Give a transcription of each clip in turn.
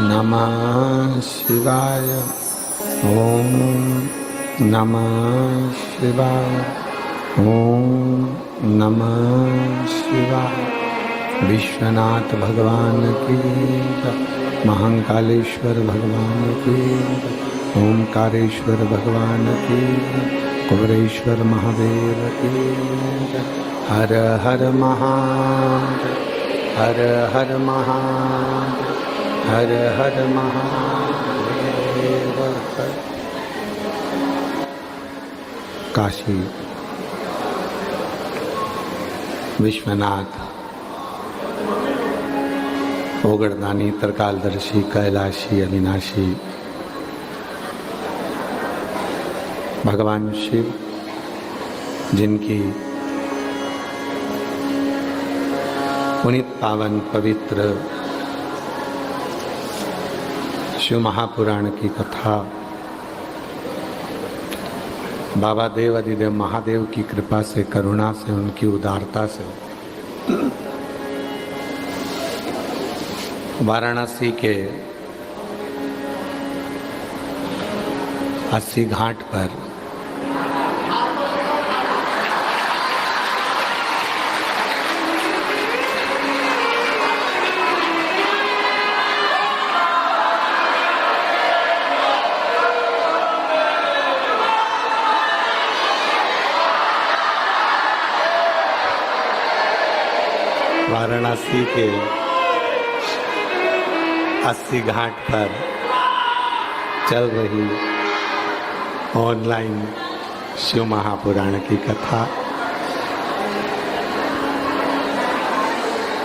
नमः शिवाय। ओम नमः शिवाय। ओम नमः शिवाय। विश्वनाथ भगवान की जय। महाकालेश्वर भगवान की जय। ओंकारेश्वर भगवान की जय। कुबेरेश्वर महादेव की जय। हर हर महादेव। हर हर महादेव। हर हर महादेव। काशी विश्वनाथ ओगड़दानी त्रिकालदर्शी कैलाशी अविनाशी भगवान शिव, जिनकी पुनीत पावन पवित्र शिव महापुराण की कथा बाबा देव अधिदेव महादेव की कृपा से, करुणा से, उनकी उदारता से वाराणसी के 80 घाट पर वाराणसी के 80 घाट पर चल रही ऑनलाइन शिव महापुराण की कथा।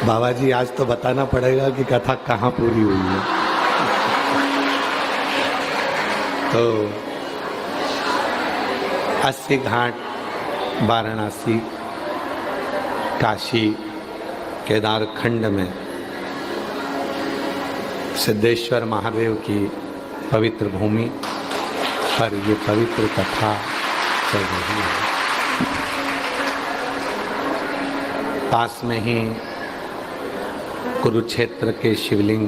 बाबा जी आज तो बताना पड़ेगा कि कथा कहाँ पूरी हुई है। तो 80 घाट वाराणसी काशी केदार खंड में सिद्धेश्वर महादेव की पवित्र भूमि पर ये पवित्र कथा चल रही है। पास में ही कुरुक्षेत्र के शिवलिंग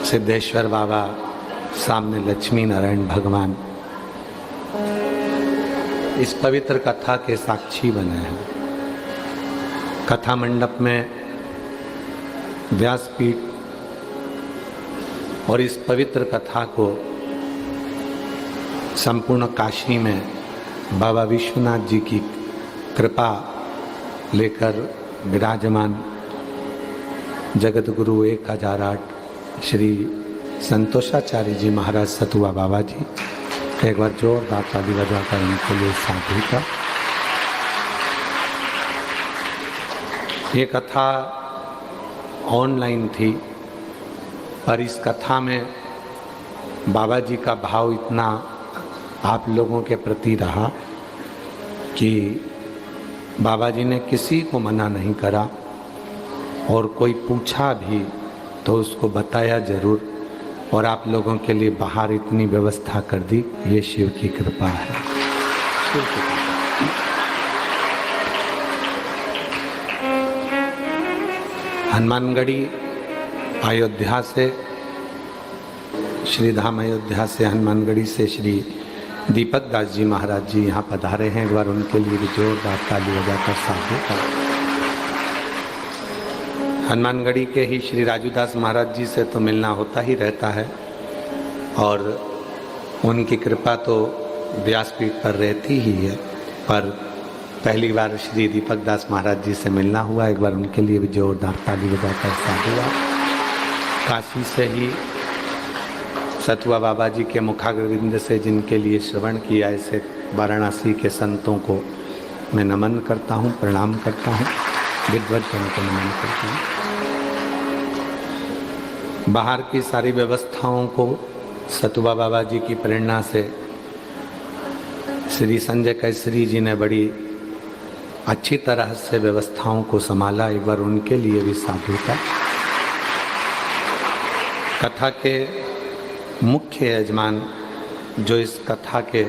सिद्धेश्वर बाबा, सामने लक्ष्मी नारायण भगवान इस पवित्र कथा के साक्षी बने हैं। कथा मंडप में व्यासपीठ और इस पवित्र कथा को संपूर्ण काशी में बाबा विश्वनाथ जी की कृपा लेकर विराजमान जगत गुरु 1008 श्री संतोषाचार्य जी महाराज सतुआ बाबा जी, एक बार जोरदार ताली बजाकर उनके लिए साधु का। ये कथा ऑनलाइन थी, पर इस कथा में बाबा जी का भाव इतना आप लोगों के प्रति रहा कि बाबा जी ने किसी को मना नहीं करा, और कोई पूछा भी तो उसको बताया जरूर, और आप लोगों के लिए बाहर इतनी व्यवस्था कर दी। ये शिव की कृपा है। शिव की कृपा। हनुमानगढ़ी अयोध्या से, श्री धाम अयोध्या से हनुमानगढ़ी से श्री दीपक दास जी महाराज जी यहाँ पधारे हैं। एक बार उनके लिए भी जोरदार ताली बजाकर साधु का। हनुमानगढ़ी के ही श्री राजूदास महाराज जी से तो मिलना होता ही रहता है, और उनकी कृपा तो व्यासपीठ पर रहती ही है, पर पहली बार श्री दीपक दास महाराज जी से मिलना हुआ। एक बार उनके लिए भी जोरदार ताली बजाकर साधु। काशी से ही सतुआ बाबा जी के मुखारविंद से जिनके लिए श्रवण किया, ऐसे वाराणसी के संतों को मैं नमन करता हूँ, प्रणाम करता हूँ, विद्वज्जनों को नमन करता हूँ। बाहर की सारी व्यवस्थाओं को सतुआ बाबा जी की प्रेरणा से श्री संजय कैसरी जी ने बड़ी अच्छी तरह से व्यवस्थाओं को संभाला। एक बार उनके लिए भी साधु का। कथा के मुख्य यजमान जो इस कथा के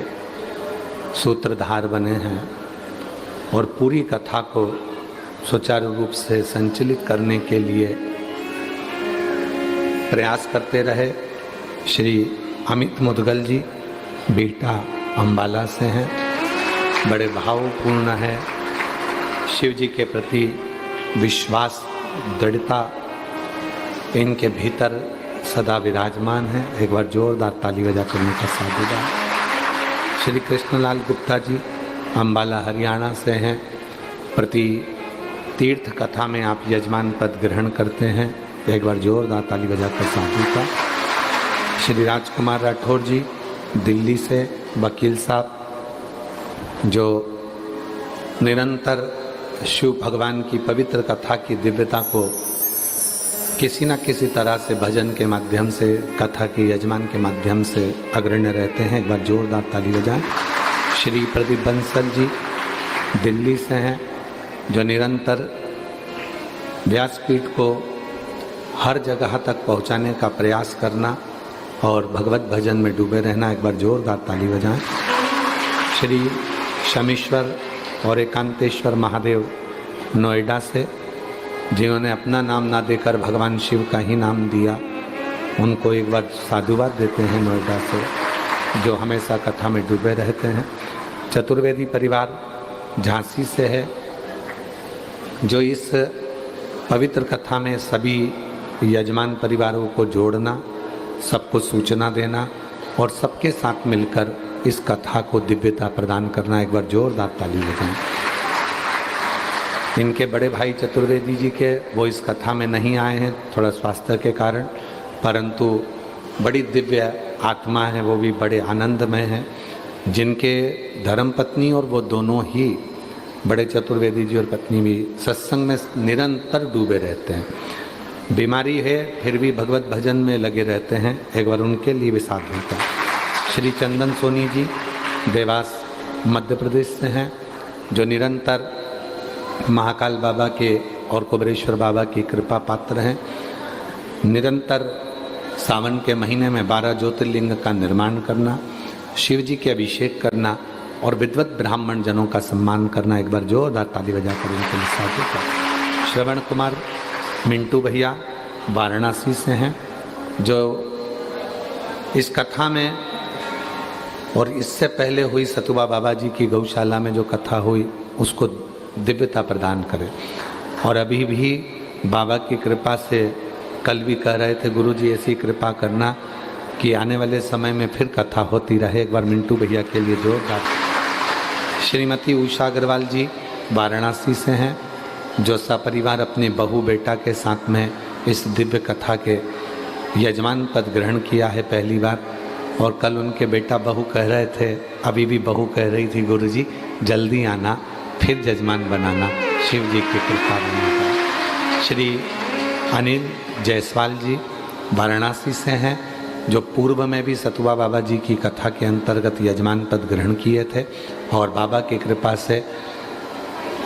सूत्रधार बने हैं और पूरी कथा को सुचारू रूप से संचालित करने के लिए प्रयास करते रहे। श्री अमित मुदगल जी बीटा अम्बाला से हैं, बड़े भावपूर्ण है, शिव जी के प्रति विश्वास दृढ़ता इनके भीतर सदा विराजमान है। एक बार जोरदार ताली बजाकर उनका साधुवाद। श्री कृष्णलाल गुप्ता जी अम्बाला हरियाणा से हैं, प्रति तीर्थ कथा में आप यजमान पद ग्रहण करते हैं। एक बार जोरदार ताली बजाकर साधु का। श्री राजकुमार राठौर जी दिल्ली से वकील साहब, जो निरंतर शिव भगवान की पवित्र कथा की दिव्यता को किसी न किसी तरह से भजन के माध्यम से, कथा के यजमान के माध्यम से अग्रण्य रहते हैं। एक बार जोरदार ताली बजाएं। श्री प्रदीप बंसल जी दिल्ली से हैं, जो निरंतर व्यासपीठ को हर जगह तक पहुंचाने का प्रयास करना और भगवत भजन में डूबे रहना। एक बार जोरदार ताली बजाएं। श्री शमीश्वर और एकांतेश्वर महादेव नोएडा से, जिन्होंने अपना नाम ना देकर भगवान शिव का ही नाम दिया, उनको एक बार साधुवाद देते हैं नोएडा से, जो हमेशा कथा में डूबे रहते हैं। चतुर्वेदी परिवार झांसी से है, जो इस पवित्र कथा में सभी यजमान परिवारों को जोड़ना, सबको सूचना देना और सबके साथ मिलकर इस कथा को दिव्यता प्रदान करना। एक बार जोरदार ताली बजाएं। इनके बड़े भाई चतुर्वेदी जी के, वो इस कथा में नहीं आए हैं थोड़ा स्वास्थ्य के कारण, परंतु बड़ी दिव्य आत्मा है, वो भी बड़े आनंदमय हैं, जिनके धर्मपत्नी और वो दोनों ही बड़े चतुर्वेदी जी और पत्नी भी सत्संग में निरंतर डूबे रहते हैं। बीमारी है फिर भी भगवत भजन में लगे रहते हैं। एक बार उनके लिए भी साथ होता है। श्री चंदन सोनी जी देवास मध्य प्रदेश से हैं, जो निरंतर महाकाल बाबा के और कुबेरेश्वर बाबा की कृपा पात्र हैं। निरंतर सावन के महीने में 12 ज्योतिर्लिंग का निर्माण करना, शिव जी के अभिषेक करना और विद्वत ब्राह्मण जनों का सम्मान करना। एक बार जोरदार ताली बजाकर उनके लिए साधु का। श्रवण कुमार मिंटू भैया वाराणसी से हैं, जो इस कथा में और इससे पहले हुई सतुबा बाबा जी की गौशाला में जो कथा हुई उसको दिव्यता प्रदान करें। और अभी भी बाबा की कृपा से कल भी कह रहे थे, गुरु जी ऐसी कृपा करना कि आने वाले समय में फिर कथा होती रहे। एक बार मिंटू भैया के लिए जोरदार। श्रीमती उषा अग्रवाल जी वाराणसी से हैं, जो सपरिवार अपने बहू बेटा के साथ में इस दिव्य कथा के यजमान पद ग्रहण किया है पहली बार। और कल उनके बेटा बहू कह रहे थे, अभी भी बहू कह रही थी, गुरु जी जल्दी आना, फिर यजमान बनाना, शिव जी की कृपा बनाना। श्री अनिल जायसवाल जी वाराणसी से हैं, जो पूर्व में भी सतुबा बाबा जी की कथा के अंतर्गत यजमान पद ग्रहण किए थे और बाबा की कृपा से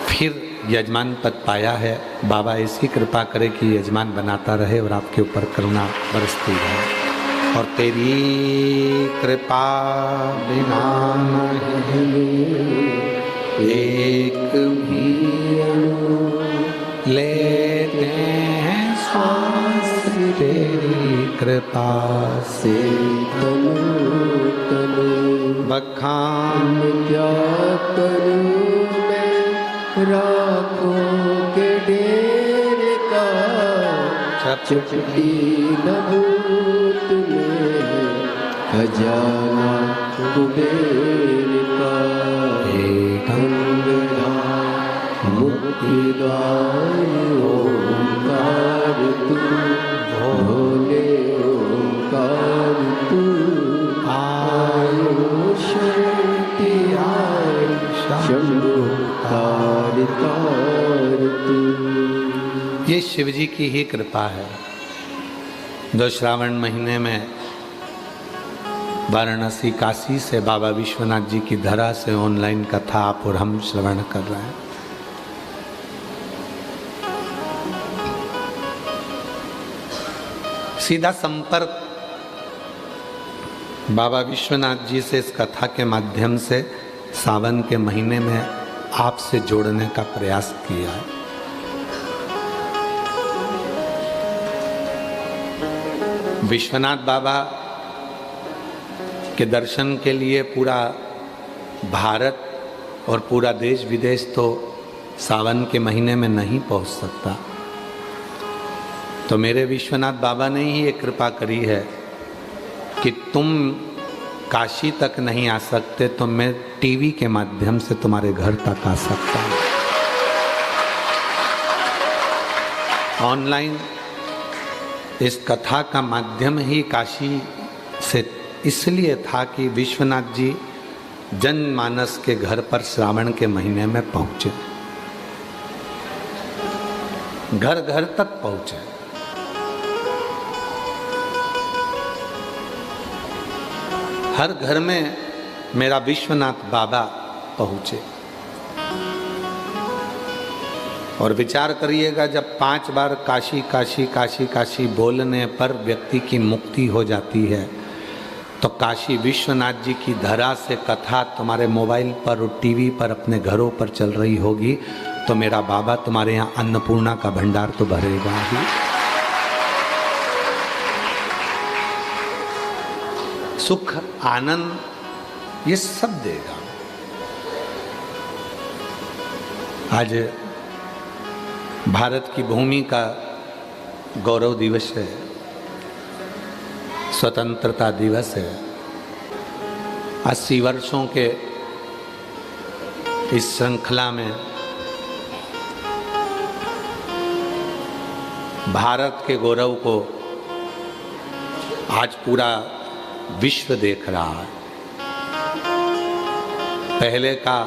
फिर यजमान पद पाया है। बाबा ऐसी कृपा करे कि यजमान बनाता रहे और आपके ऊपर करुणा बरसती रहे। और तेरी कृपा बिना एक भी लेते हैं श्वास, तेरी कृपा से तनु तनु बखान क्या करूं मैं, राखों के ढेर का चपटी नभूत में, खजाना कुबेर का, गंगा मुक्ति द्वार ओंकार तू, भोले ओंकार तू, आयो शक्ति आय शंभु तार तार तू। ये शिव जी की ही कृपा है, जो श्रावण महीने में वाराणसी काशी से बाबा विश्वनाथ जी की धरा से ऑनलाइन कथा आप और हम श्रवण कर रहे हैं। सीधा संपर्क बाबा विश्वनाथ जी से इस कथा के माध्यम से सावन के महीने में आपसे जोड़ने का प्रयास किया है। विश्वनाथ बाबा के दर्शन के लिए पूरा भारत और पूरा देश विदेश तो सावन के महीने में नहीं पहुंच सकता, तो मेरे विश्वनाथ बाबा ने ही ये कृपा करी है कि तुम काशी तक नहीं आ सकते तो मैं टीवी के माध्यम से तुम्हारे घर तक आ सकता हूँ। ऑनलाइन इस कथा का माध्यम ही काशी से इसलिए था कि विश्वनाथ जी जनमानस के घर पर श्रावण के महीने में पहुंचे, घर घर तक पहुंचे। हर घर में मेरा विश्वनाथ बाबा पहुंचे। और विचार करिएगा, जब 5 बार काशी काशी काशी काशी बोलने पर व्यक्ति की मुक्ति हो जाती है, तो काशी विश्वनाथ जी की धरा से कथा तुम्हारे मोबाइल पर और टीवी पर अपने घरों पर चल रही होगी, तो मेरा बाबा तुम्हारे यहाँ अन्नपूर्णा का भंडार तो भरेगा ही। सुख आनंद ये सब देगा। आज भारत की भूमि का गौरव दिवस है, स्वतंत्रता दिवस है। 80 वर्षों के इस श्रृंखला में भारत के गौरव को आज पूरा विश्व देख रहा है। पहले का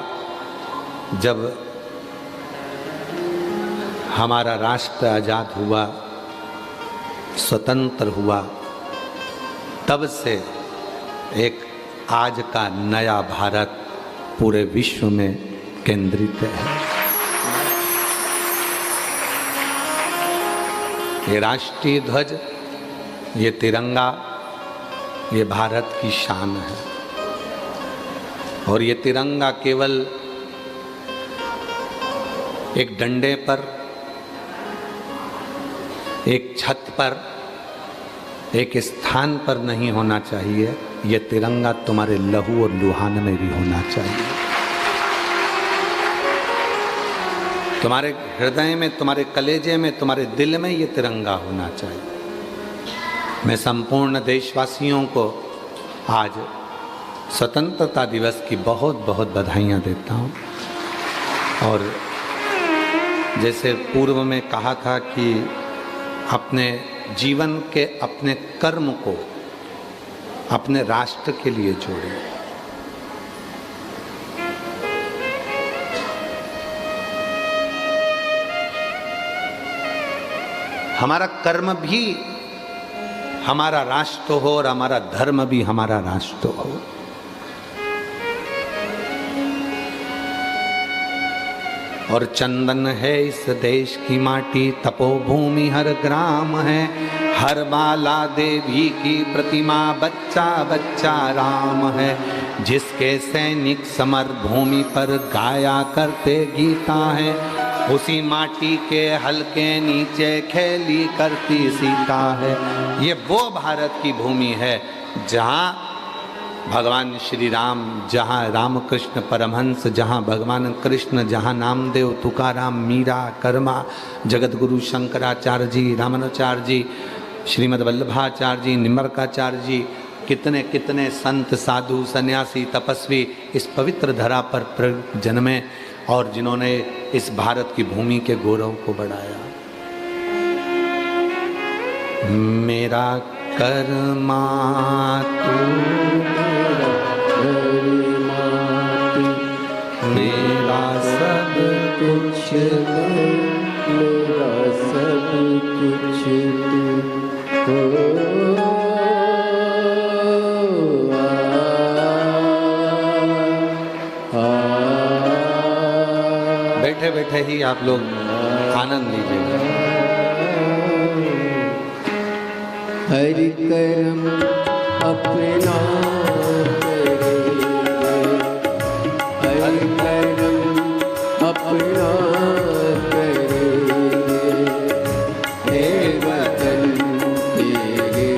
जब हमारा राष्ट्र आजाद हुआ, स्वतंत्र हुआ, तब से एक आज का नया भारत पूरे विश्व में केंद्रित है। ये राष्ट्रीय ध्वज, ये तिरंगा, ये भारत की शान है। और ये तिरंगा केवल एक डंडे पर, एक छत पर, एक स्थान पर नहीं होना चाहिए। ये तिरंगा तुम्हारे लहू और लुहान में भी होना चाहिए। तुम्हारे हृदय में, तुम्हारे कलेजे में, तुम्हारे दिल में ये तिरंगा होना चाहिए। मैं संपूर्ण देशवासियों को आज स्वतंत्रता दिवस की बहुत बहुत बधाइयाँ देता हूँ। और जैसे पूर्व में कहा था कि अपने जीवन के अपने कर्म को अपने राष्ट्र के लिए जोड़ें। हमारा कर्म भी हमारा राष्ट्र हो और हमारा धर्म भी हमारा राष्ट्र हो। और चंदन है इस देश की माटी, तपोभूमि हर ग्राम है, हर बाला देवी की प्रतिमा, बच्चा बच्चा राम है। जिसके सैनिक समर भूमि पर गाया करते गीता है, उसी माटी के हल्के नीचे खेली करती सीता है। ये वो भारत की भूमि है जहाँ भगवान श्री राम, जहाँ रामकृष्ण परमहंस, जहाँ भगवान कृष्ण, जहाँ नामदेव, तुकाराम, मीरा, कर्मा, जगतगुरु शंकराचार्य जी, रामानुचार्य जी, श्रीमद् वल्लभाचार्य जी, निम्बरकाचार्य जी, कितने कितने संत, साधु, सन्यासी, तपस्वी इस पवित्र धरा पर जन्मे और जिन्होंने इस भारत की भूमि के गौरव को बढ़ाया। मेरा कर्मा तू, मेरा सब कुछ, मेरा सब कुछ तू बैठे बैठे ही आप लोग आनंद लीजिएगा। हर कर्म अपना करेंगे, हर कर्म अपना करेंगे, हे वतन तेरे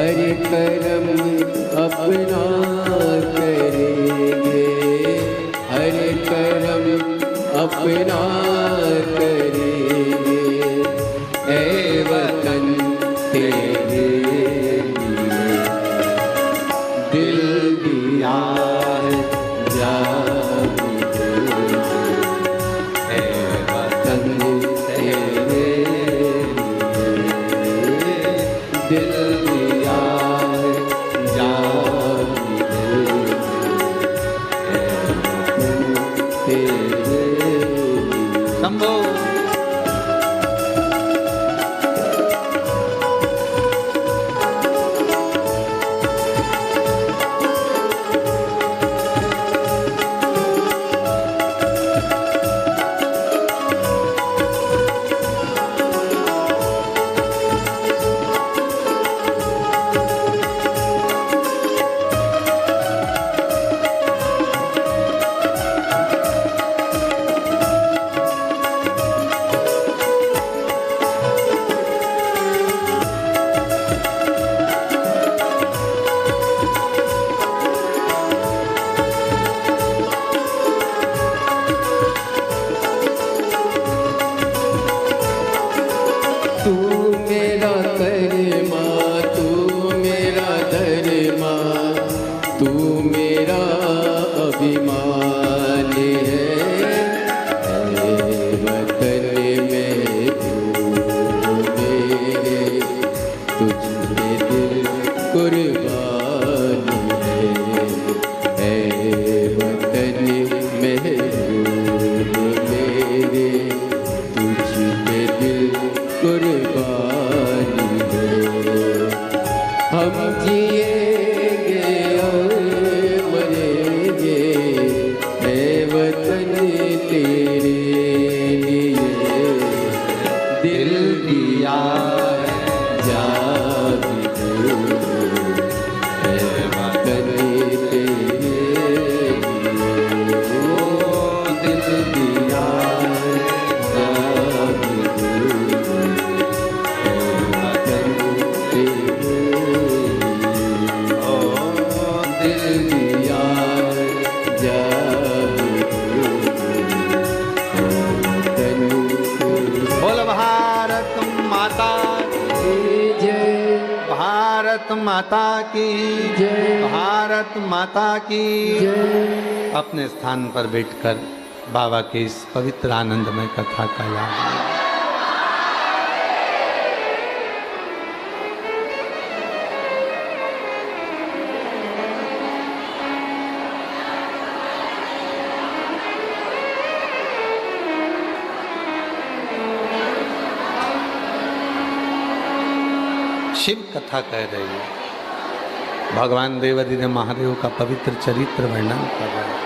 हरि करम अपना करेंगे, हरि करम अपना करेंगे। ऐ वतन तेरे लिए दिल दिया है जान दे। ऐ वतन तेरे लिए दिल दिया है जान दे। ऐ वतन तेरे लिए। शंभो। तू मेरा करमा, तू मेरा धर्मा, तू मेरा अभिमान है। ऐ वतन में तू मेरे, तुझ में दिल कुर्बान है। ऐ वतन में तू मेरे, तुझ में दिल कुर्बानी है। हम जिएंगे और मरेंगे, ऐ वतन तेरे लिए दिल दिया है जान दे। ऐ वतन तेरे लिए दिल दिया है जान दे। बोल भारत माता की जय, भारत माता की जय, भारत माता की। जय। अपने स्थान पर बैठकर बाबा के इस पवित्र आनंदमय कथा का लाभ। शिव कथा कह रही है, भगवान देवादिदेव महादेव का पवित्र चरित्र वर्णन कर रहा है।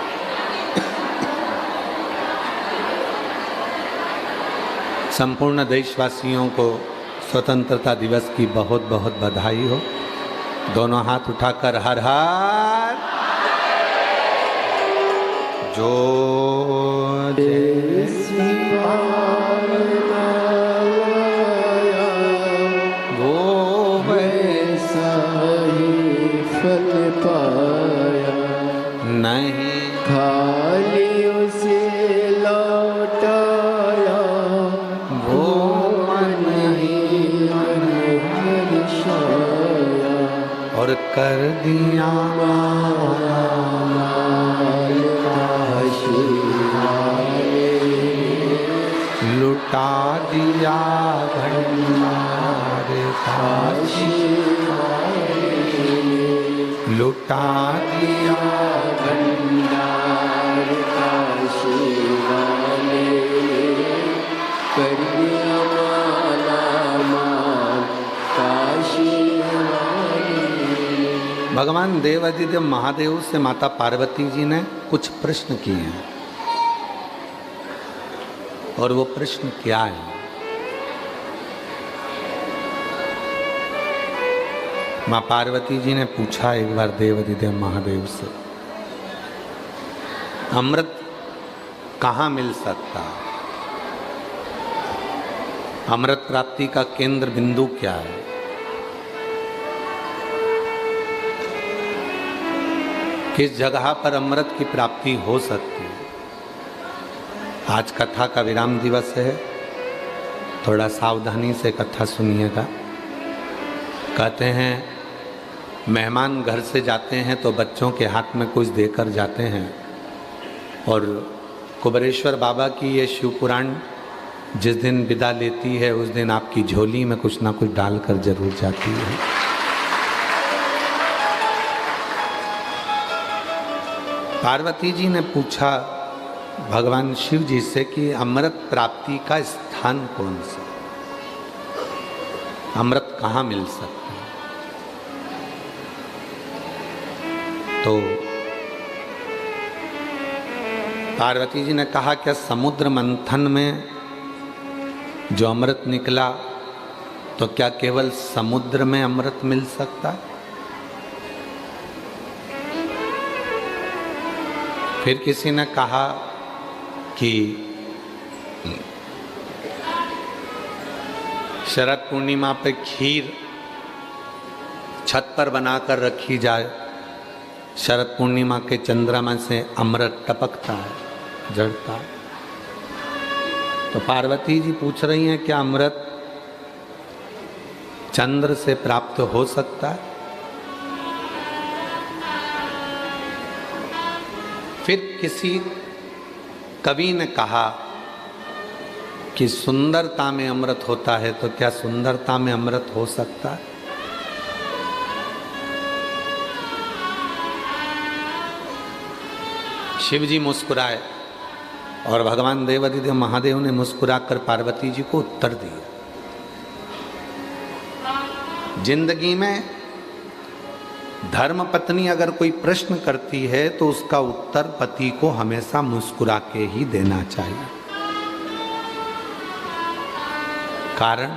संपूर्ण देशवासियों को स्वतंत्रता दिवस की बहुत बहुत बधाई हो। दोनों हाथ उठाकर हर हर जो फल पाया नहीं खाली उसे लौटाया, वो मन ही मन हर्षाया। और कर दिया माया माल काशी लुटा दिया भंडार काशी, लुटा दिया भंडार काशी वाले, कर दिया माला माल काशी वाले। भगवान देवादिदेव महादेव से माता पार्वती जी ने कुछ प्रश्न किए हैं, और वो प्रश्न क्या है? माँ पार्वती जी ने पूछा एक बार देवादिदेव महादेव से, अमृत कहाँ मिल सकता? अमृत प्राप्ति का केंद्र बिंदु क्या है? किस जगह पर अमृत की प्राप्ति हो सकती है। आज कथा का विराम दिवस है, थोड़ा सावधानी से कथा सुनिएगा। कहते हैं मेहमान घर से जाते हैं तो बच्चों के हाथ में कुछ देकर जाते हैं, और कुबेरेश्वर बाबा की ये शिव पुराण जिस दिन विदा लेती है उस दिन आपकी झोली में कुछ ना कुछ डालकर जरूर जाती है। पार्वती जी ने पूछा भगवान शिव जी से कि अमृत प्राप्ति का स्थान कौन सा, अमृत कहाँ मिल सकता है। तो पार्वती जी ने कहा क्या समुद्र मंथन में जो अमृत निकला तो क्या केवल समुद्र में अमृत मिल सकता है। फिर किसी ने कहा कि शरद पूर्णिमा पे खीर छत पर बनाकर रखी जाए, शरद पूर्णिमा के चंद्रमा से अमृत टपकता है, जड़ता है। तो पार्वती जी पूछ रही हैं क्या अमृत चंद्र से प्राप्त हो सकता है। फिर किसी कवि ने कहा कि सुंदरता में अमृत होता है, तो क्या सुंदरता में अमृत हो सकता है। शिव जी मुस्कुराए और भगवान देवादिदेव महादेव ने मुस्कुराकर पार्वती जी को उत्तर दिया। जिंदगी में धर्म पत्नी अगर कोई प्रश्न करती है तो उसका उत्तर पति को हमेशा मुस्कुरा के ही देना चाहिए। कारण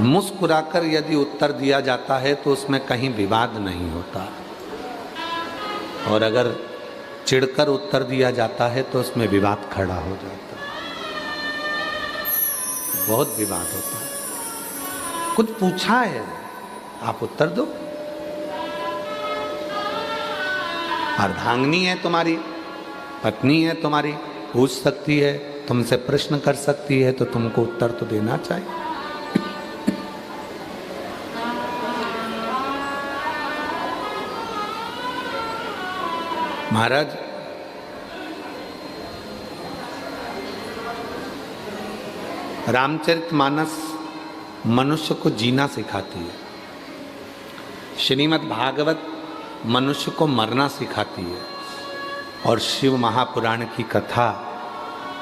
मुस्कुराकर यदि उत्तर दिया जाता है तो उसमें कहीं विवाद नहीं होता, और अगर चिढ़कर उत्तर दिया जाता है तो उसमें विवाद खड़ा हो जाता है, बहुत विवाद होता है। कुछ पूछा है आप उत्तर दो। अर्धांगिनी है तुम्हारी, पत्नी है तुम्हारी, पूछ सकती है, तुमसे प्रश्न कर सकती है, तो तुमको उत्तर तो देना चाहिए। महाराज रामचरितमानस मनुष्य को जीना सिखाती है, श्रीमद् भागवत मनुष्य को मरना सिखाती है, और शिव महापुराण की कथा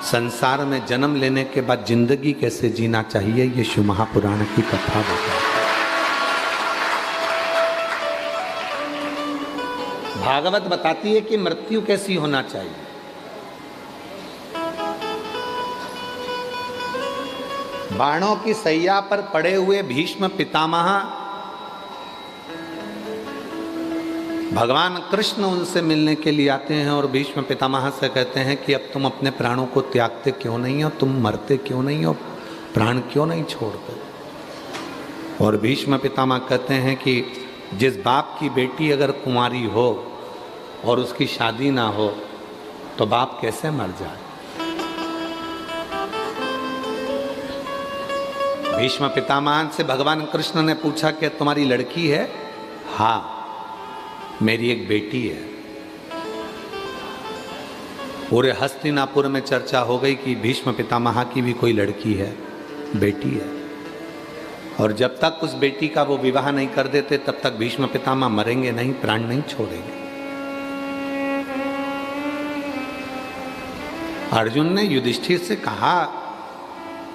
संसार में जन्म लेने के बाद जिंदगी कैसे जीना चाहिए ये शिव महापुराण की कथा बताती है। भागवत बताती है कि मृत्यु कैसी होना चाहिए। बाणों की सैया पर पड़े हुए भीष्म पितामह भगवान कृष्ण उनसे मिलने के लिए आते हैं और भीष्म पितामह से कहते हैं कि अब तुम अपने प्राणों को त्यागते क्यों नहीं हो, तुम मरते क्यों नहीं हो, प्राण क्यों नहीं छोड़ते। और भीष्म पितामह कहते हैं कि जिस बाप की बेटी अगर कुंवारी हो और उसकी शादी ना हो तो बाप कैसे मर जाए। भीष्म पितामह से भगवान कृष्ण ने पूछा कि तुम्हारी लड़की है। हाँ, मेरी एक बेटी है। पूरे हस्तिनापुर में चर्चा हो गई कि भीष्म पितामह की भी कोई लड़की है, बेटी है, और जब तक उस बेटी का वो विवाह नहीं कर देते तब तक भीष्म पितामह मरेंगे नहीं, प्राण नहीं छोड़ेंगे। अर्जुन ने युधिष्ठिर से कहा,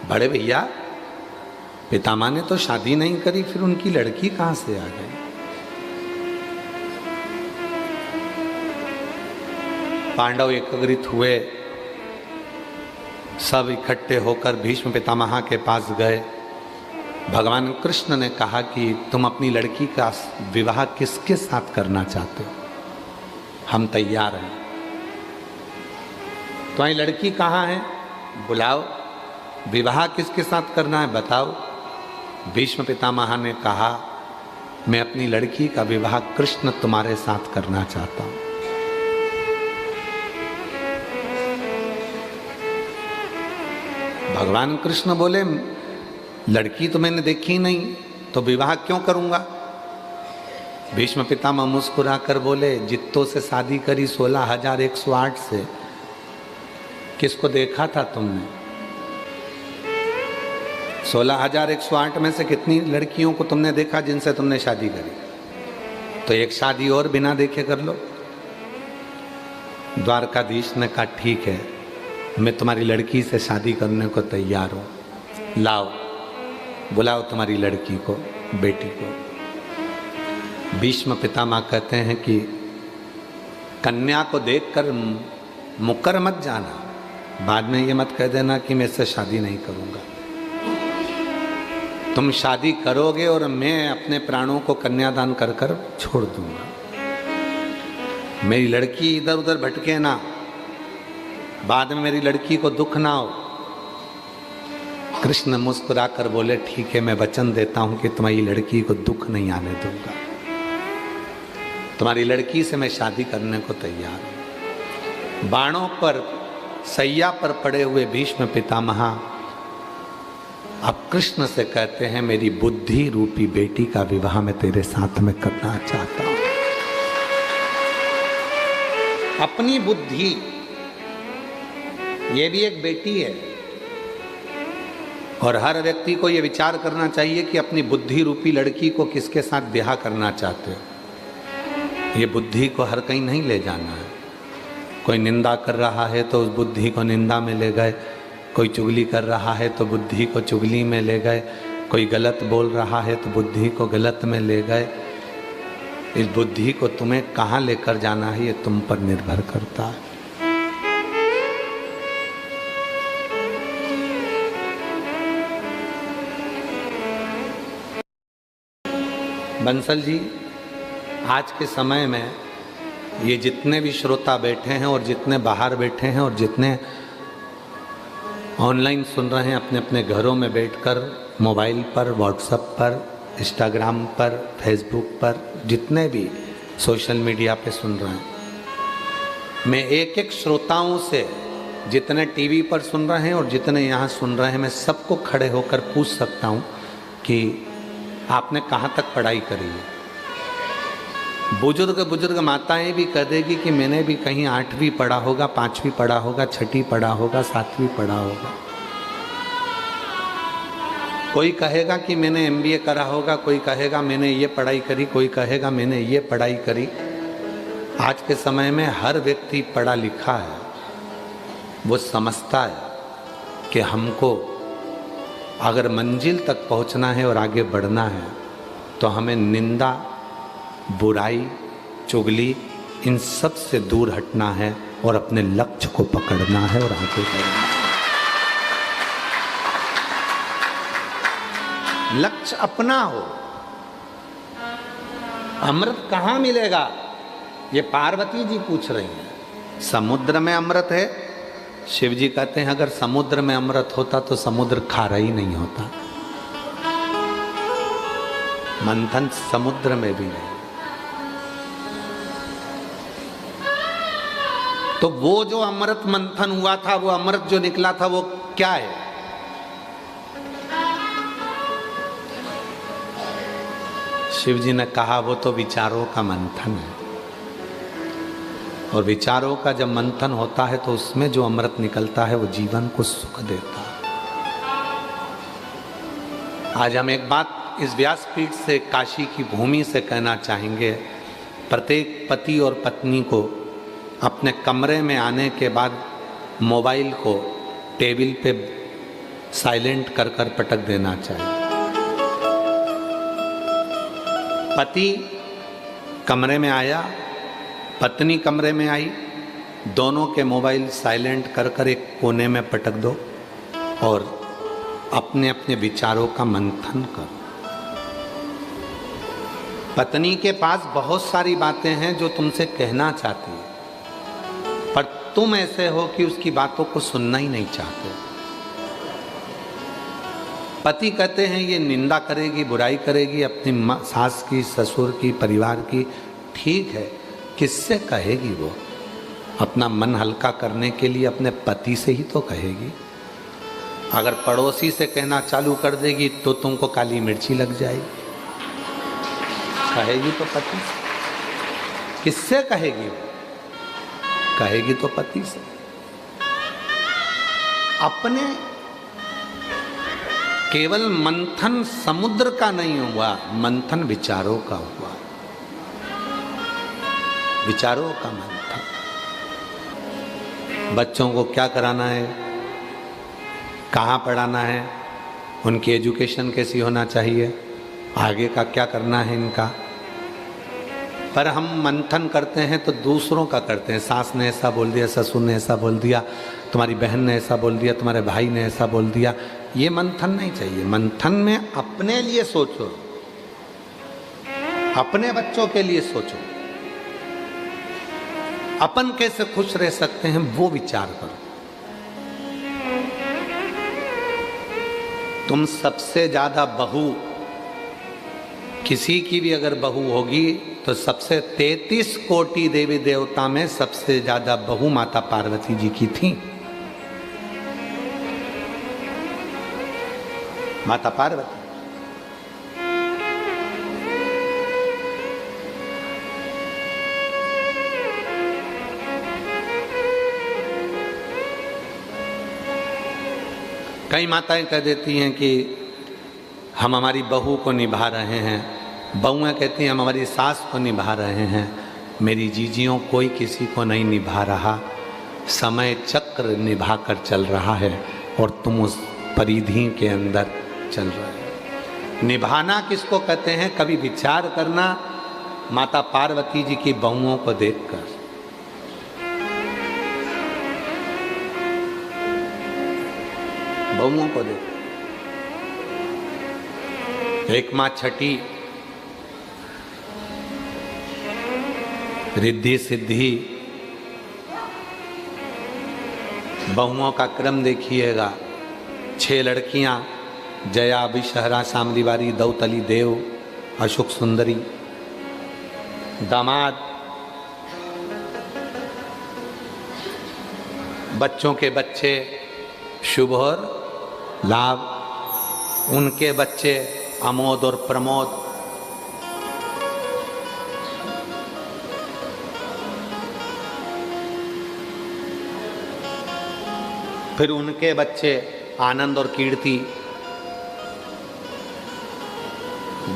बड़े भैया पितामह ने तो शादी नहीं करी, फिर उनकी लड़की कहां से आ गई। पांडव एकत्रित हुए, सब इकट्ठे होकर भीष्म पितामह के पास गए। भगवान कृष्ण ने कहा कि तुम अपनी लड़की का विवाह किसके साथ करना चाहते हो, हम तैयार हैं। तुम्हारी लड़की कहाँ है, बुलाओ। विवाह किसके साथ करना है बताओ। भीष्म पितामह ने कहा मैं अपनी लड़की का विवाह कृष्ण तुम्हारे साथ करना चाहता हूं। भगवान कृष्ण बोले लड़की तो मैंने देखी नहीं, तो विवाह क्यों करूंगा। भीष्म पितामह मुस्कुराकर बोले जित्तों से शादी करी 16,108 से, किसको देखा था तुमने? 16,108 में से कितनी लड़कियों को तुमने देखा जिनसे तुमने शादी करी? तो एक शादी और बिना देखे कर लो। द्वारकाधीश ने कहा ठीक है, मैं तुम्हारी लड़की से शादी करने को तैयार हूं, लाओ बुलाओ तुम्हारी लड़की को, बेटी को। भीष्म पितामह कहते हैं कि कन्या को देखकर मुकर मत जाना, बाद में ये मत कह देना कि मैं इससे शादी नहीं करूंगा। तुम शादी करोगे और मैं अपने प्राणों को कन्यादान कर कर छोड़ दूंगा। मेरी लड़की इधर उधर भटके ना, बाद में मेरी लड़की को दुख ना हो। कृष्ण मुस्कुराकर बोले ठीक है, मैं वचन देता हूं कि तुम्हारी लड़की को दुख नहीं आने दूंगा, तुम्हारी लड़की से मैं शादी करने को तैयार हूं। बाणों पर सैया पर पड़े हुए भीष्म पितामह अब कृष्ण से कहते हैं मेरी बुद्धि रूपी बेटी का विवाह मैं तेरे साथ में करना चाहता हूं। अपनी बुद्धि, ये भी एक बेटी है, और हर व्यक्ति को यह विचार करना चाहिए कि अपनी बुद्धि रूपी लड़की को किसके साथ ब्याह करना चाहते हो। ये बुद्धि को हर कहीं नहीं ले जाना है। कोई निंदा कर रहा है तो उस बुद्धि को निंदा में ले गए, कोई चुगली कर रहा है तो बुद्धि को चुगली में ले गए, कोई गलत बोल रहा है तो बुद्धि को गलत में ले गए। इस बुद्धि को तुम्हें कहाँ लेकर जाना है ये तुम पर निर्भर करता है। बंसल जी, आज के समय में ये जितने भी श्रोता बैठे हैं और जितने बाहर बैठे हैं और जितने ऑनलाइन सुन रहे हैं अपने अपने घरों में बैठकर, मोबाइल पर, व्हाट्सएप पर, इंस्टाग्राम पर, फेसबुक पर, जितने भी सोशल मीडिया पे सुन रहे हैं, मैं एक एक श्रोताओं से, जितने टीवी पर सुन रहे हैं और जितने यहाँ सुन रहे हैं, मैं सबको खड़े होकर पूछ सकता हूँ कि आपने कहाँ तक पढ़ाई करी है। बुजुर्ग माताएं भी कह देगी कि मैंने भी कहीं 8वीं पढ़ा होगा, 5वीं पढ़ा होगा, 6ठी पढ़ा होगा, 7वीं पढ़ा होगा। कोई कहेगा कि मैंने MBA करा होगा, कोई कहेगा मैंने ये पढ़ाई करी, कोई कहेगा मैंने ये पढ़ाई करी। आज के समय में हर व्यक्ति पढ़ा लिखा है, वो समझता है कि हमको अगर मंजिल तक पहुंचना है और आगे बढ़ना है तो हमें निंदा, बुराई, चुगली, इन सब से दूर हटना है और अपने लक्ष्य को पकड़ना है और आगे बढ़ना है। लक्ष्य अपना हो। अमृत कहाँ मिलेगा, ये पार्वती जी पूछ रही हैं। समुद्र में अमृत है। शिव जी कहते हैं अगर समुद्र में अमृत होता तो समुद्र खारा ही नहीं होता। मंथन समुद्र में भी नहीं। तो वो जो अमृत मंथन हुआ था, वो अमृत जो निकला था, वो क्या है? शिव जी ने कहा वो तो विचारों का मंथन है, और विचारों का जब मंथन होता है तो उसमें जो अमृत निकलता है वो जीवन को सुख देता है। आज हम एक बात इस व्यासपीठ से, काशी की भूमि से कहना चाहेंगे। प्रत्येक पति और पत्नी को अपने कमरे में आने के बाद मोबाइल को टेबल पे साइलेंट कर कर पटक देना चाहिए। पति कमरे में आया, पत्नी कमरे में आई, दोनों के मोबाइल साइलेंट कर कर एक कोने में पटक दो और अपने अपने विचारों का मंथन करो। पत्नी के पास बहुत सारी बातें हैं जो तुमसे कहना चाहती है, पर तुम ऐसे हो कि उसकी बातों को सुनना ही नहीं चाहते। पति कहते हैं ये निंदा करेगी, बुराई करेगी अपनी सास की, ससुर की, परिवार की, ठीक है, किससे कहेगी वो? अपना मन हल्का करने के लिए अपने पति से ही तो कहेगी। अगर पड़ोसी से कहना चालू कर देगी तो तुमको काली मिर्ची लग जाएगी। कहेगी तो पति से, किससे कहेगी वो? कहेगी तो पति से। अपने केवल मंथन समुद्र का नहीं हुआ, मंथन विचारों का हुआ, विचारों का मंथन। बच्चों को क्या कराना है, कहाँ पढ़ाना है, उनकी एजुकेशन कैसी होना चाहिए, आगे का क्या करना है इनका। पर हम मंथन करते हैं तो दूसरों का करते हैं। सास ने ऐसा बोल दिया, ससुर ने ऐसा बोल दिया, तुम्हारी बहन ने ऐसा बोल दिया, तुम्हारे भाई ने ऐसा बोल दिया। ये मंथन नहीं चाहिए। मंथन में अपने लिए सोचो, अपने बच्चों के लिए सोचो, अपन कैसे खुश रह सकते हैं वो विचार करो। तुम सबसे ज्यादा बहू, किसी की भी अगर बहू होगी तो सबसे 33 कोटि देवी देवता में सबसे ज्यादा बहू माता पार्वती जी की थी। माता पार्वती। कई माताएं कह देती हैं कि हम हमारी बहू को निभा रहे हैं, बहुएं कहती हैं हम हमारी सास को निभा रहे हैं, मेरी जीजियों कोई किसी को नहीं निभा रहा, समय चक्र निभा कर चल रहा है और तुम उस परिधि के अंदर चल रहे हो। निभाना किसको कहते हैं? कभी विचार करना माता पार्वती जी की बहुओं को देखकर। बहुओं को देख, एक माँ छठी रिद्धि सिद्धि, बहुओं का क्रम देखिएगा। 6 लड़कियां, जया, विषहरा, शामलीवारी, दौतली, देव, अशोक सुंदरी। दामाद, बच्चों के बच्चे शुभ और लाभ, उनके बच्चे अमोद और प्रमोद। फिर उनके बच्चे आनंद और कीर्ति।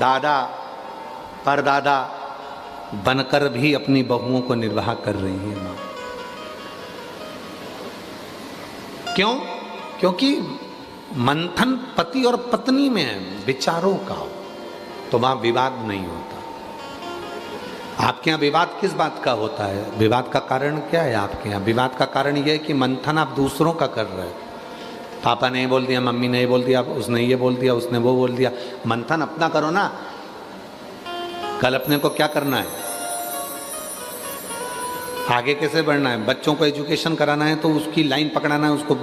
दादा परदादा बनकर भी अपनी बहुओं को निर्वाह कर रही है माँ। क्यों? क्योंकि मंथन पति और पत्नी में है, विचारों का हो तो वहां विवाद नहीं होता। आपके यहाँ विवाद किस बात का होता है? विवाद का कारण क्या है आपके यहाँ? विवाद का कारण यह है कि मंथन आप दूसरों का कर रहे हो। पापा ने बोल दिया, मम्मी ने बोल दिया, उसने ये बोल दिया, उसने वो बोल दिया। मंथन अपना करो ना। कल अपने को क्या करना है, आगे कैसे बढ़ना है, बच्चों को एजुकेशन कराना है तो उसकी लाइन पकड़ाना है, उसको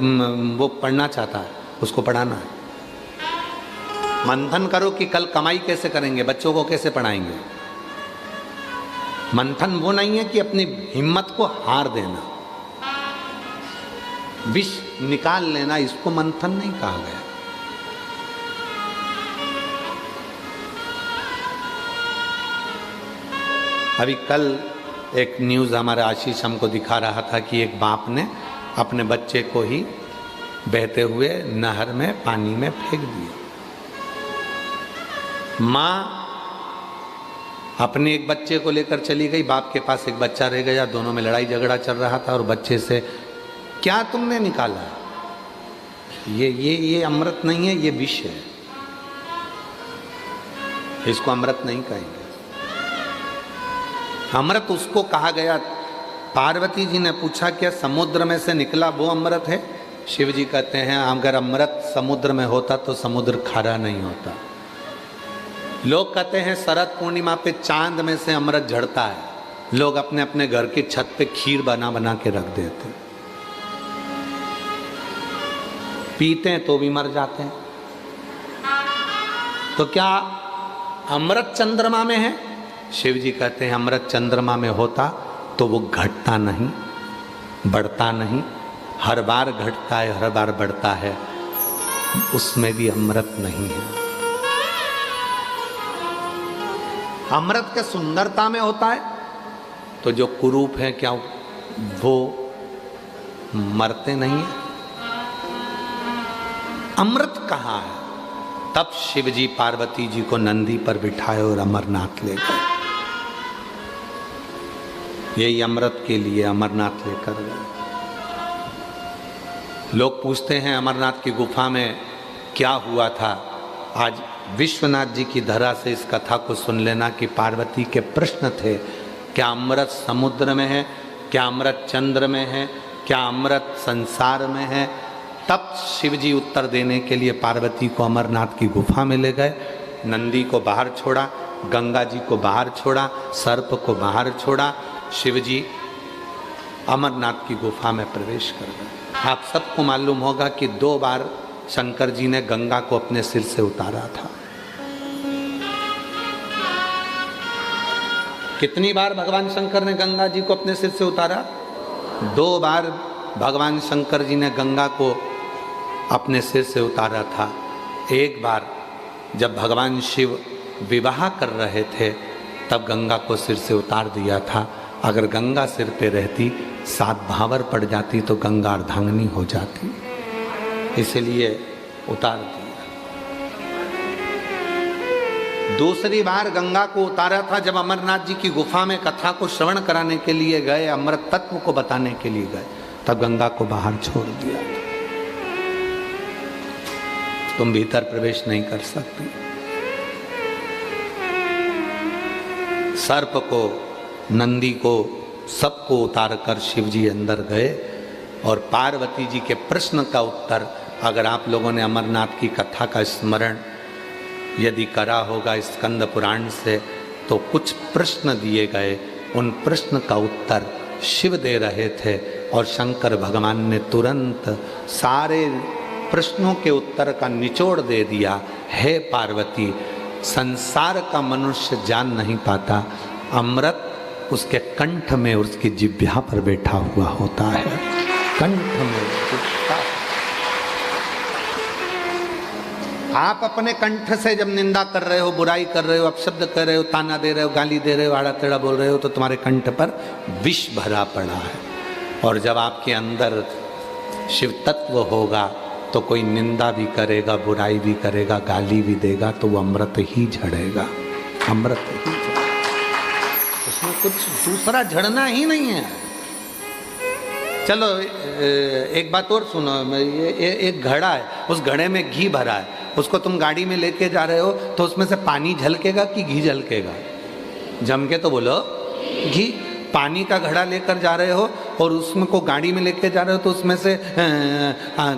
वो पढ़ना चाहता है, उसको पढ़ाना है। मंथन करो कि कल कमाई कैसे करेंगे, बच्चों को कैसे पढ़ाएंगे। मंथन वो नहीं है कि अपनी हिम्मत को हार देना, विष निकाल लेना, इसको मंथन नहीं कहा गया। अभी कल एक न्यूज़ हमारे आशीष हमको दिखा रहा था कि एक बाप ने अपने बच्चे को ही बहते हुए नहर में पानी में फेंक दिया। माँ अपने एक बच्चे को लेकर चली गई, बाप के पास एक बच्चा रह गया, दोनों में लड़ाई झगड़ा चल रहा था और बच्चे से क्या तुमने निकाला? ये अमृत नहीं है, ये विष है, इसको अमृत नहीं कहेंगे। अमृत उसको कहा गया। पार्वती जी ने पूछा क्या समुद्र में से निकला वो अमृत है? शिव जी कहते हैं अगर अमृत समुद्र में होता तो समुद्र खारा नहीं होता। लोग कहते हैं शरद पूर्णिमा पे चांद में से अमृत झड़ता है, लोग अपने अपने घर की छत पे खीर बना बना के रख देते, पीते हैं तो भी मर जाते हैं। तो क्या अमृत चंद्रमा में है? शिव जी कहते हैं अमृत चंद्रमा में होता तो वो घटता नहीं, बढ़ता नहीं, हर बार घटता है, हर बार बढ़ता है, उसमें भी अमृत नहीं है। अमृत के सुंदरता में होता है, तो जो कुरूप है क्या वो मरते नहीं है? अमृत कहाँ है? तब शिव जी पार्वती जी को नंदी पर बिठाए और अमरनाथ ले गए। यही अमृत के लिए अमरनाथ लेकर गए। लोग पूछते हैं अमरनाथ की गुफा में क्या हुआ था। आज विश्वनाथ जी की धरा से इस कथा को सुन लेना कि पार्वती के प्रश्न थे, क्या अमृत समुद्र में है, क्या अमृत चंद्र में है, क्या अमृत संसार में है। तब शिव जी उत्तर देने के लिए पार्वती को अमरनाथ की गुफा में ले गए। नंदी को बाहर छोड़ा, गंगा जी को बाहर छोड़ा, सर्प को बाहर छोड़ा, शिव जी अमरनाथ की गुफा में प्रवेश कर गए। आप सबको मालूम होगा कि 2 बार शंकर जी ने गंगा को अपने सिर से उतारा था। कितनी बार भगवान शंकर ने गंगा जी को अपने सिर से उतारा? 2 बार भगवान शंकर जी ने गंगा को अपने सिर से उतारा था। एक बार जब भगवान शिव विवाह कर रहे थे तब गंगा को सिर से उतार दिया था। अगर गंगा सिर पे रहती, 7 भावर पड़ जाती तो गंगा अर्धांगिनी हो जाती, इसलिए उतार दिया। दूसरी बार गंगा को उतारा था जब अमरनाथ जी की गुफा में कथा को श्रवण कराने के लिए गए, अमृत तत्व को बताने के लिए गए, तब गंगा को बाहर छोड़ दिया। तुम भीतर प्रवेश नहीं कर सकती। सर्प को, नंदी को, सबको उतार कर शिव जी अंदर गए और पार्वती जी के प्रश्न का उत्तर, अगर आप लोगों ने अमरनाथ की कथा का स्मरण यदि करा होगा स्कंद पुराण से, तो कुछ प्रश्न दिए गए, उन प्रश्न का उत्तर शिव दे रहे थे और शंकर भगवान ने तुरंत सारे प्रश्नों के उत्तर का निचोड़ दे दिया। हे पार्वती, संसार का मनुष्य जान नहीं पाता, अमृत उसके कंठ में, उसकी जिह्वा पर बैठा हुआ होता है, कंठ में। आप अपने कंठ से जब निंदा कर रहे हो, बुराई कर रहे हो, अपशब्द कर रहे हो, ताना दे रहे हो, गाली दे रहे हो, आड़ा टेढ़ा बोल रहे हो, तो तुम्हारे कंठ पर विष भरा पड़ा है। और जब आपके अंदर शिव तत्व होगा तो कोई निंदा भी करेगा, बुराई भी करेगा, गाली भी देगा, तो वो अमृत ही झड़ेगा, अमृत ही झड़ेगा। उसमें कुछ दूसरा झड़ना ही नहीं है। चलो एक बात और सुनो, ये एक घड़ा है, उस घड़े में घी भरा है, उसको तुम गाड़ी में लेके जा रहे हो तो उसमें से पानी झलकेगा कि घी झलकेगा? जम के तो बोलो घी। पानी का घड़ा लेकर जा रहे हो और उसमें को गाड़ी में लेके जा रहे हो तो उसमें से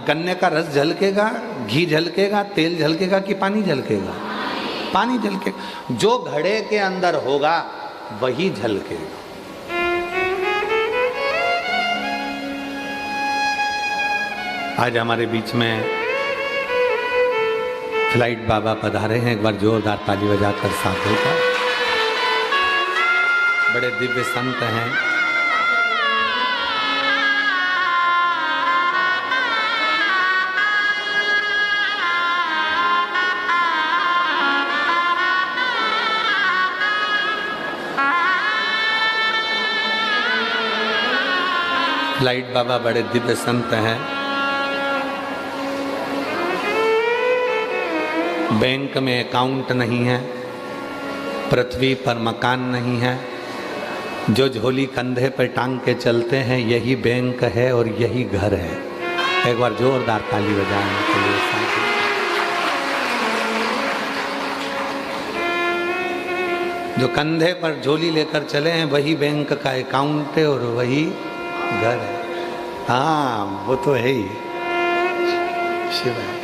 गन्ने का रस झलकेगा, घी झलकेगा, तेल झलकेगा कि पानी झलकेगा? पानी झलकेगा। जो घड़े के अंदर होगा वही झलकेगा। आज हमारे बीच में फ्लाइट बाबा पधारे हैं, एक बार जोरदार ताली बजाकर साधु का। बड़े दिव्य संत हैं। फ्लाइट बाबा बड़े दिव्य संत हैं। बैंक में अकाउंट नहीं है, पृथ्वी पर मकान नहीं है, जो झोली कंधे पर टांग के चलते हैं यही बैंक है और यही घर है। एक बार जोरदार ताली बजाने के लिए साथी। जो कंधे पर झोली लेकर चले हैं वही बैंक का अकाउंट है और वही घर है। हाँ, वो तो है ही, शिव है।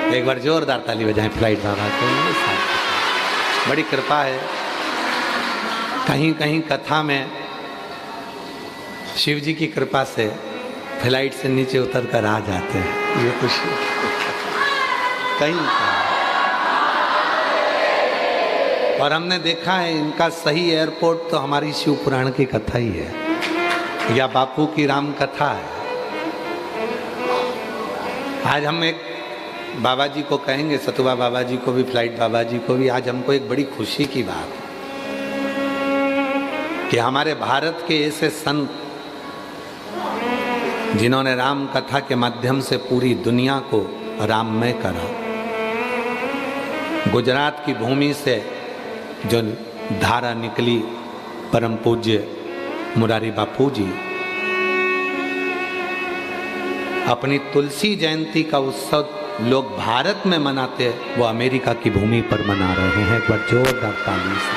एक बार जोरदार ताली बजाएं फ्लाइट बाबा के लिए। बड़ी कृपा है, कहीं कहीं कथा में शिव जी की कृपा से फ्लाइट से नीचे उतर कर आ जाते हैं, ये खुशी कहीं और हमने देखा है इनका सही एयरपोर्ट तो हमारी शिव पुराण की कथा ही है या बापू की राम कथा है। आज हम एक बाबा जी को कहेंगे, सतुबा बाबा जी को भी, फ्लाइट बाबा जी को भी, आज हमको एक बड़ी खुशी की बात कि हमारे भारत के ऐसे संत जिन्होंने राम कथा के माध्यम से पूरी दुनिया को राममय करा। गुजरात की भूमि से जो धारा निकली, परम पूज्य मुरारी बापू जी अपनी तुलसी जयंती का उत्सव लोग भारत में मनाते, वो अमेरिका की भूमि पर मना रहे हैं। एक बार जोरदार ताली से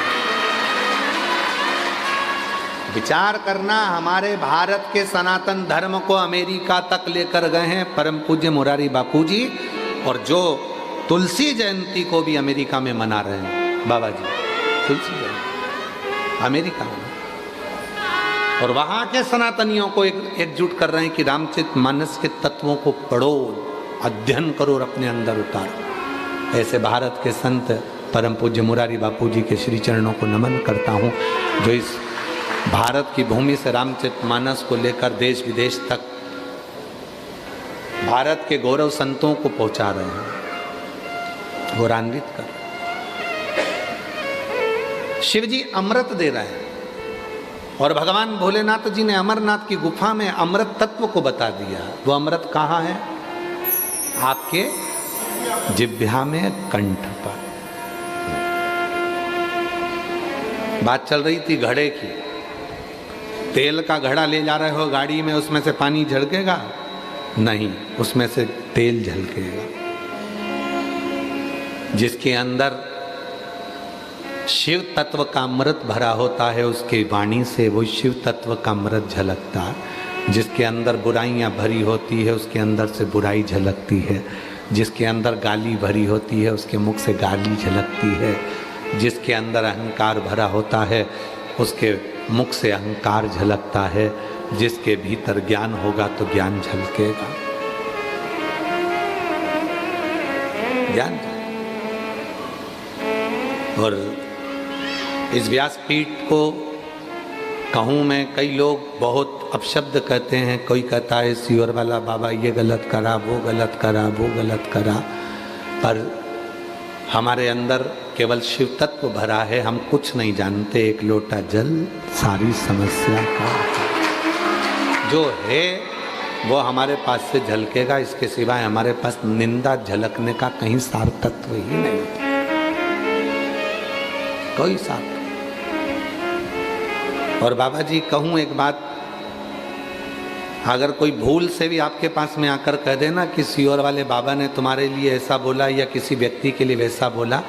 विचार करना, हमारे भारत के सनातन धर्म को अमेरिका तक लेकर गए हैं परम पूज्य मुरारी बापू जी, और जो तुलसी जयंती को भी अमेरिका में मना रहे हैं बाबा जी। तुलसी जयंती अमेरिका में, और वहाँ के सनातनियों को एकजुट कर रहे हैं कि रामचरितमानस के तत्वों को पढ़ो, अध्ययन करो और अपने अंदर उतारो। ऐसे भारत के संत परम पूज्य मुरारी बापू जी के श्री चरणों को नमन करता हूँ, जो इस भारत की भूमि से रामचरितमानस को लेकर देश विदेश तक भारत के गौरव संतों को पहुंचा रहे हैं, गौरवान्वित कर। शिव जी अमृत दे रहे हैं और भगवान भोलेनाथ जी ने अमरनाथ की गुफा में अमृत तत्व को बता दिया। वो अमृत कहाँ है? आपके जिह्वा में, कंठ पर। बात चल रही थी घड़े की। तेल का घड़ा ले जा रहे हो गाड़ी में, उसमें से पानी झलकेगा? नहीं, उसमें से तेल झलकेगा। जिसके अंदर शिव तत्व का अमृत भरा होता है, उसके वाणी से वो शिव तत्व का अमृत झलकता है। जिसके अंदर बुराइयां भरी होती है, उसके अंदर से बुराई झलकती है। जिसके अंदर गाली भरी होती है, उसके मुख से गाली झलकती है। जिसके अंदर अहंकार भरा होता है, उसके मुख से अहंकार झलकता है। जिसके भीतर ज्ञान होगा तो ज्ञान झलकेगा। ज्ञान। और इस व्यासपीठ को कहूँ मैं, कई लोग बहुत अपशब्द कहते हैं। कोई कहता है सियोर वाला बाबा ये गलत करा, वो गलत करा, वो गलत करा, पर हमारे अंदर केवल शिव तत्व भरा है। हम कुछ नहीं जानते। एक लोटा जल सारी समस्या का जो है वो हमारे पास से झलकेगा। इसके सिवाय हमारे पास निंदा झलकने का कहीं सार तत्व ही नहीं, कोई सार। और बाबा जी कहूँ एक बात, अगर कोई भूल से भी आपके पास में आकर कह देना कि सियोर वाले बाबा ने तुम्हारे लिए ऐसा बोला या किसी व्यक्ति के लिए वैसा बोला,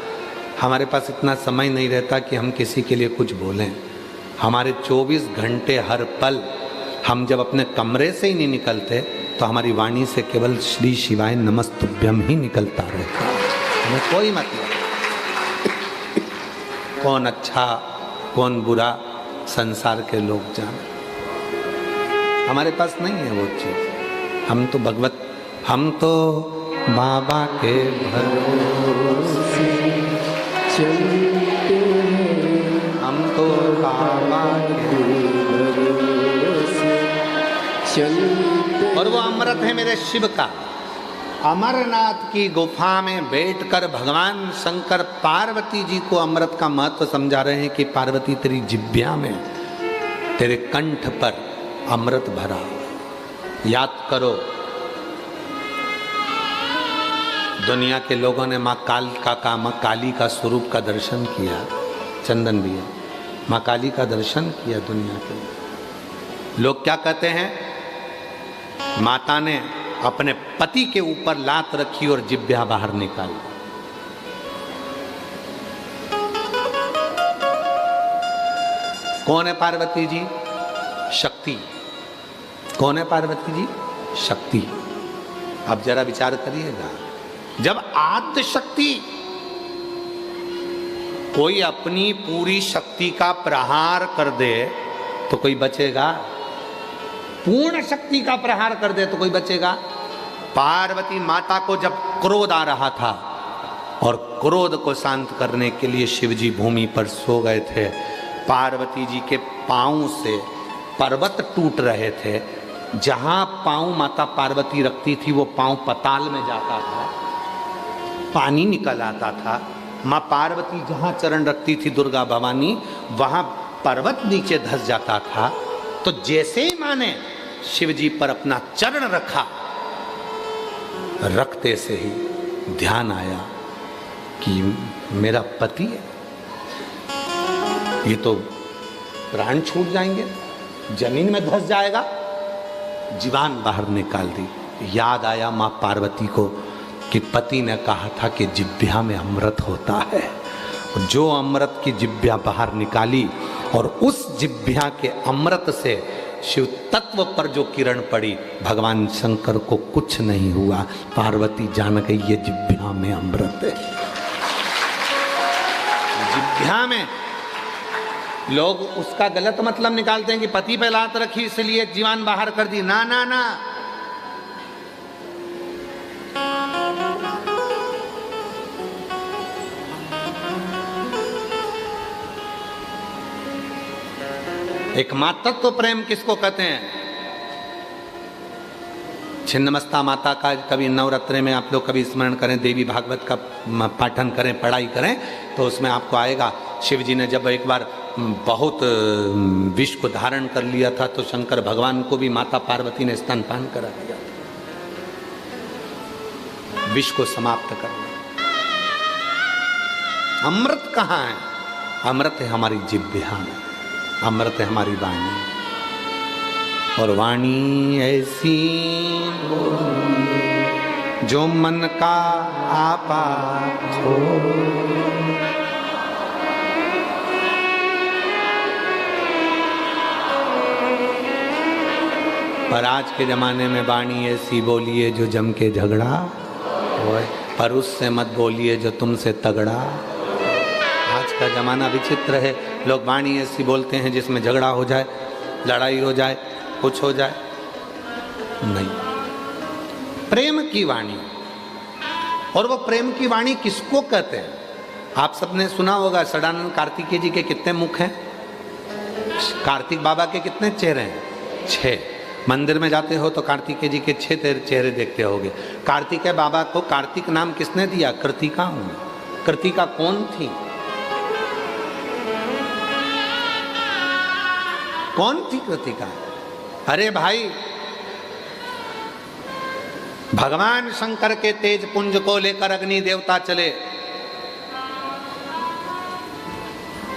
हमारे पास इतना समय नहीं रहता कि हम किसी के लिए कुछ बोलें। हमारे 24 घंटे हर पल, हम जब अपने कमरे से ही नहीं निकलते तो हमारी वाणी से केवल श्री शिवाय नमस्तुभ्यम ही निकलता रहता है। हमें कोई मतलब कौन अच्छा कौन बुरा संसार के लोग जाने, हमारे पास नहीं है वो चीज़। हम तो भगवत, हम तो बाबा के भरोसे चलते हैं, हम तो बाबा के भरोसे चलते। और वो अमृत है मेरे शिव का। अमरनाथ की गुफा में बैठकर भगवान शंकर पार्वती जी को अमृत का महत्व समझा रहे हैं कि पार्वती तेरी जिह्वा में, तेरे कंठ पर अमृत भरा। याद करो, दुनिया के लोगों ने माँ काली का स्वरूप का दर्शन किया। चंदन भी है, माँ काली का दर्शन किया दुनिया के लोग। क्या कहते हैं? माता ने अपने पति के ऊपर लात रखी और जिह्वा बाहर निकाली। कौन है पार्वती जी? शक्ति। कौन है पार्वती जी? शक्ति। अब जरा विचार करिएगा, जब आद्य शक्ति कोई अपनी पूरी शक्ति का प्रहार कर दे तो कोई बचेगा? पूर्ण शक्ति का प्रहार कर दे तो कोई बचेगा? पार्वती माता को जब क्रोध आ रहा था और क्रोध को शांत करने के लिए शिव जी भूमि पर सो गए थे। पार्वती जी के पांव से पर्वत टूट रहे थे। जहां पांव माता पार्वती रखती थी वो पांव पताल में जाता था, पानी निकल आता था। माँ पार्वती जहां चरण रखती थी दुर्गा भवानी, वहां पर्वत नीचे धस जाता था। तो जैसे ही माँ ने शिव जी पर अपना चरण रखा, रखते से ही ध्यान आया कि मेरा पति है, ये तो प्राण छूट जाएंगे, जमीन में धस जाएगा। जीवान बाहर निकाल दी। याद आया माँ पार्वती को कि पति ने कहा था कि जिब्या में अमृत होता है। जो अमृत की जिब्या बाहर निकाली और उस जिब्या के अमृत से शिव तत्व पर जो किरण पड़ी, भगवान शंकर को कुछ नहीं हुआ। पार्वती जान गई ये जिब्या में अमृत है। जिब्या में लोग उसका गलत मतलब निकालते हैं कि पति पे लात रखी इसलिए जीवान बाहर कर दी। ना ना ना, एक मातृत्व प्रेम किसको कहते हैं? छिन्नमस्ता माता का कभी नवरात्रे में आप लोग कभी स्मरण करें, देवी भागवत का पाठन करें, पढ़ाई करें, तो उसमें आपको आएगा शिव जी ने जब एक बार बहुत विष को धारण कर लिया था तो शंकर भगवान को भी माता पार्वती ने स्तनपान करा दिया, विष को समाप्त करना। अमृत कहाँ है? अमृत है हमारी जिह्वा में, अमृत है हमारी वाणी। और वाणी ऐसी जो मन का आपा खो। पर आज के जमाने में वाणी ऐसी बोलिए जो जम के झगड़ा होए, पर उससे मत बोलिए जो तुमसे तगड़ा। आज का जमाना विचित्र है, लोग वाणी ऐसी बोलते हैं जिसमें झगड़ा हो जाए, लड़ाई हो जाए, कुछ हो जाए। नहीं, प्रेम की वाणी। और वो प्रेम की वाणी किसको कहते हैं? आप सबने सुना होगा सदानंद कार्तिकेय जी के कितने मुख हैं, कार्तिक बाबा के कितने चेहरे हैं? 6। मंदिर में जाते हो तो कार्तिकेय जी के 6 चेहरे देखते होगे। कार्तिकेय बाबा को कार्तिक नाम किसने दिया? कृतिका। कृतिका कौन थी? कौन थी कृतिका? अरे भाई, भगवान शंकर के तेज पुंज को लेकर अग्नि देवता चले।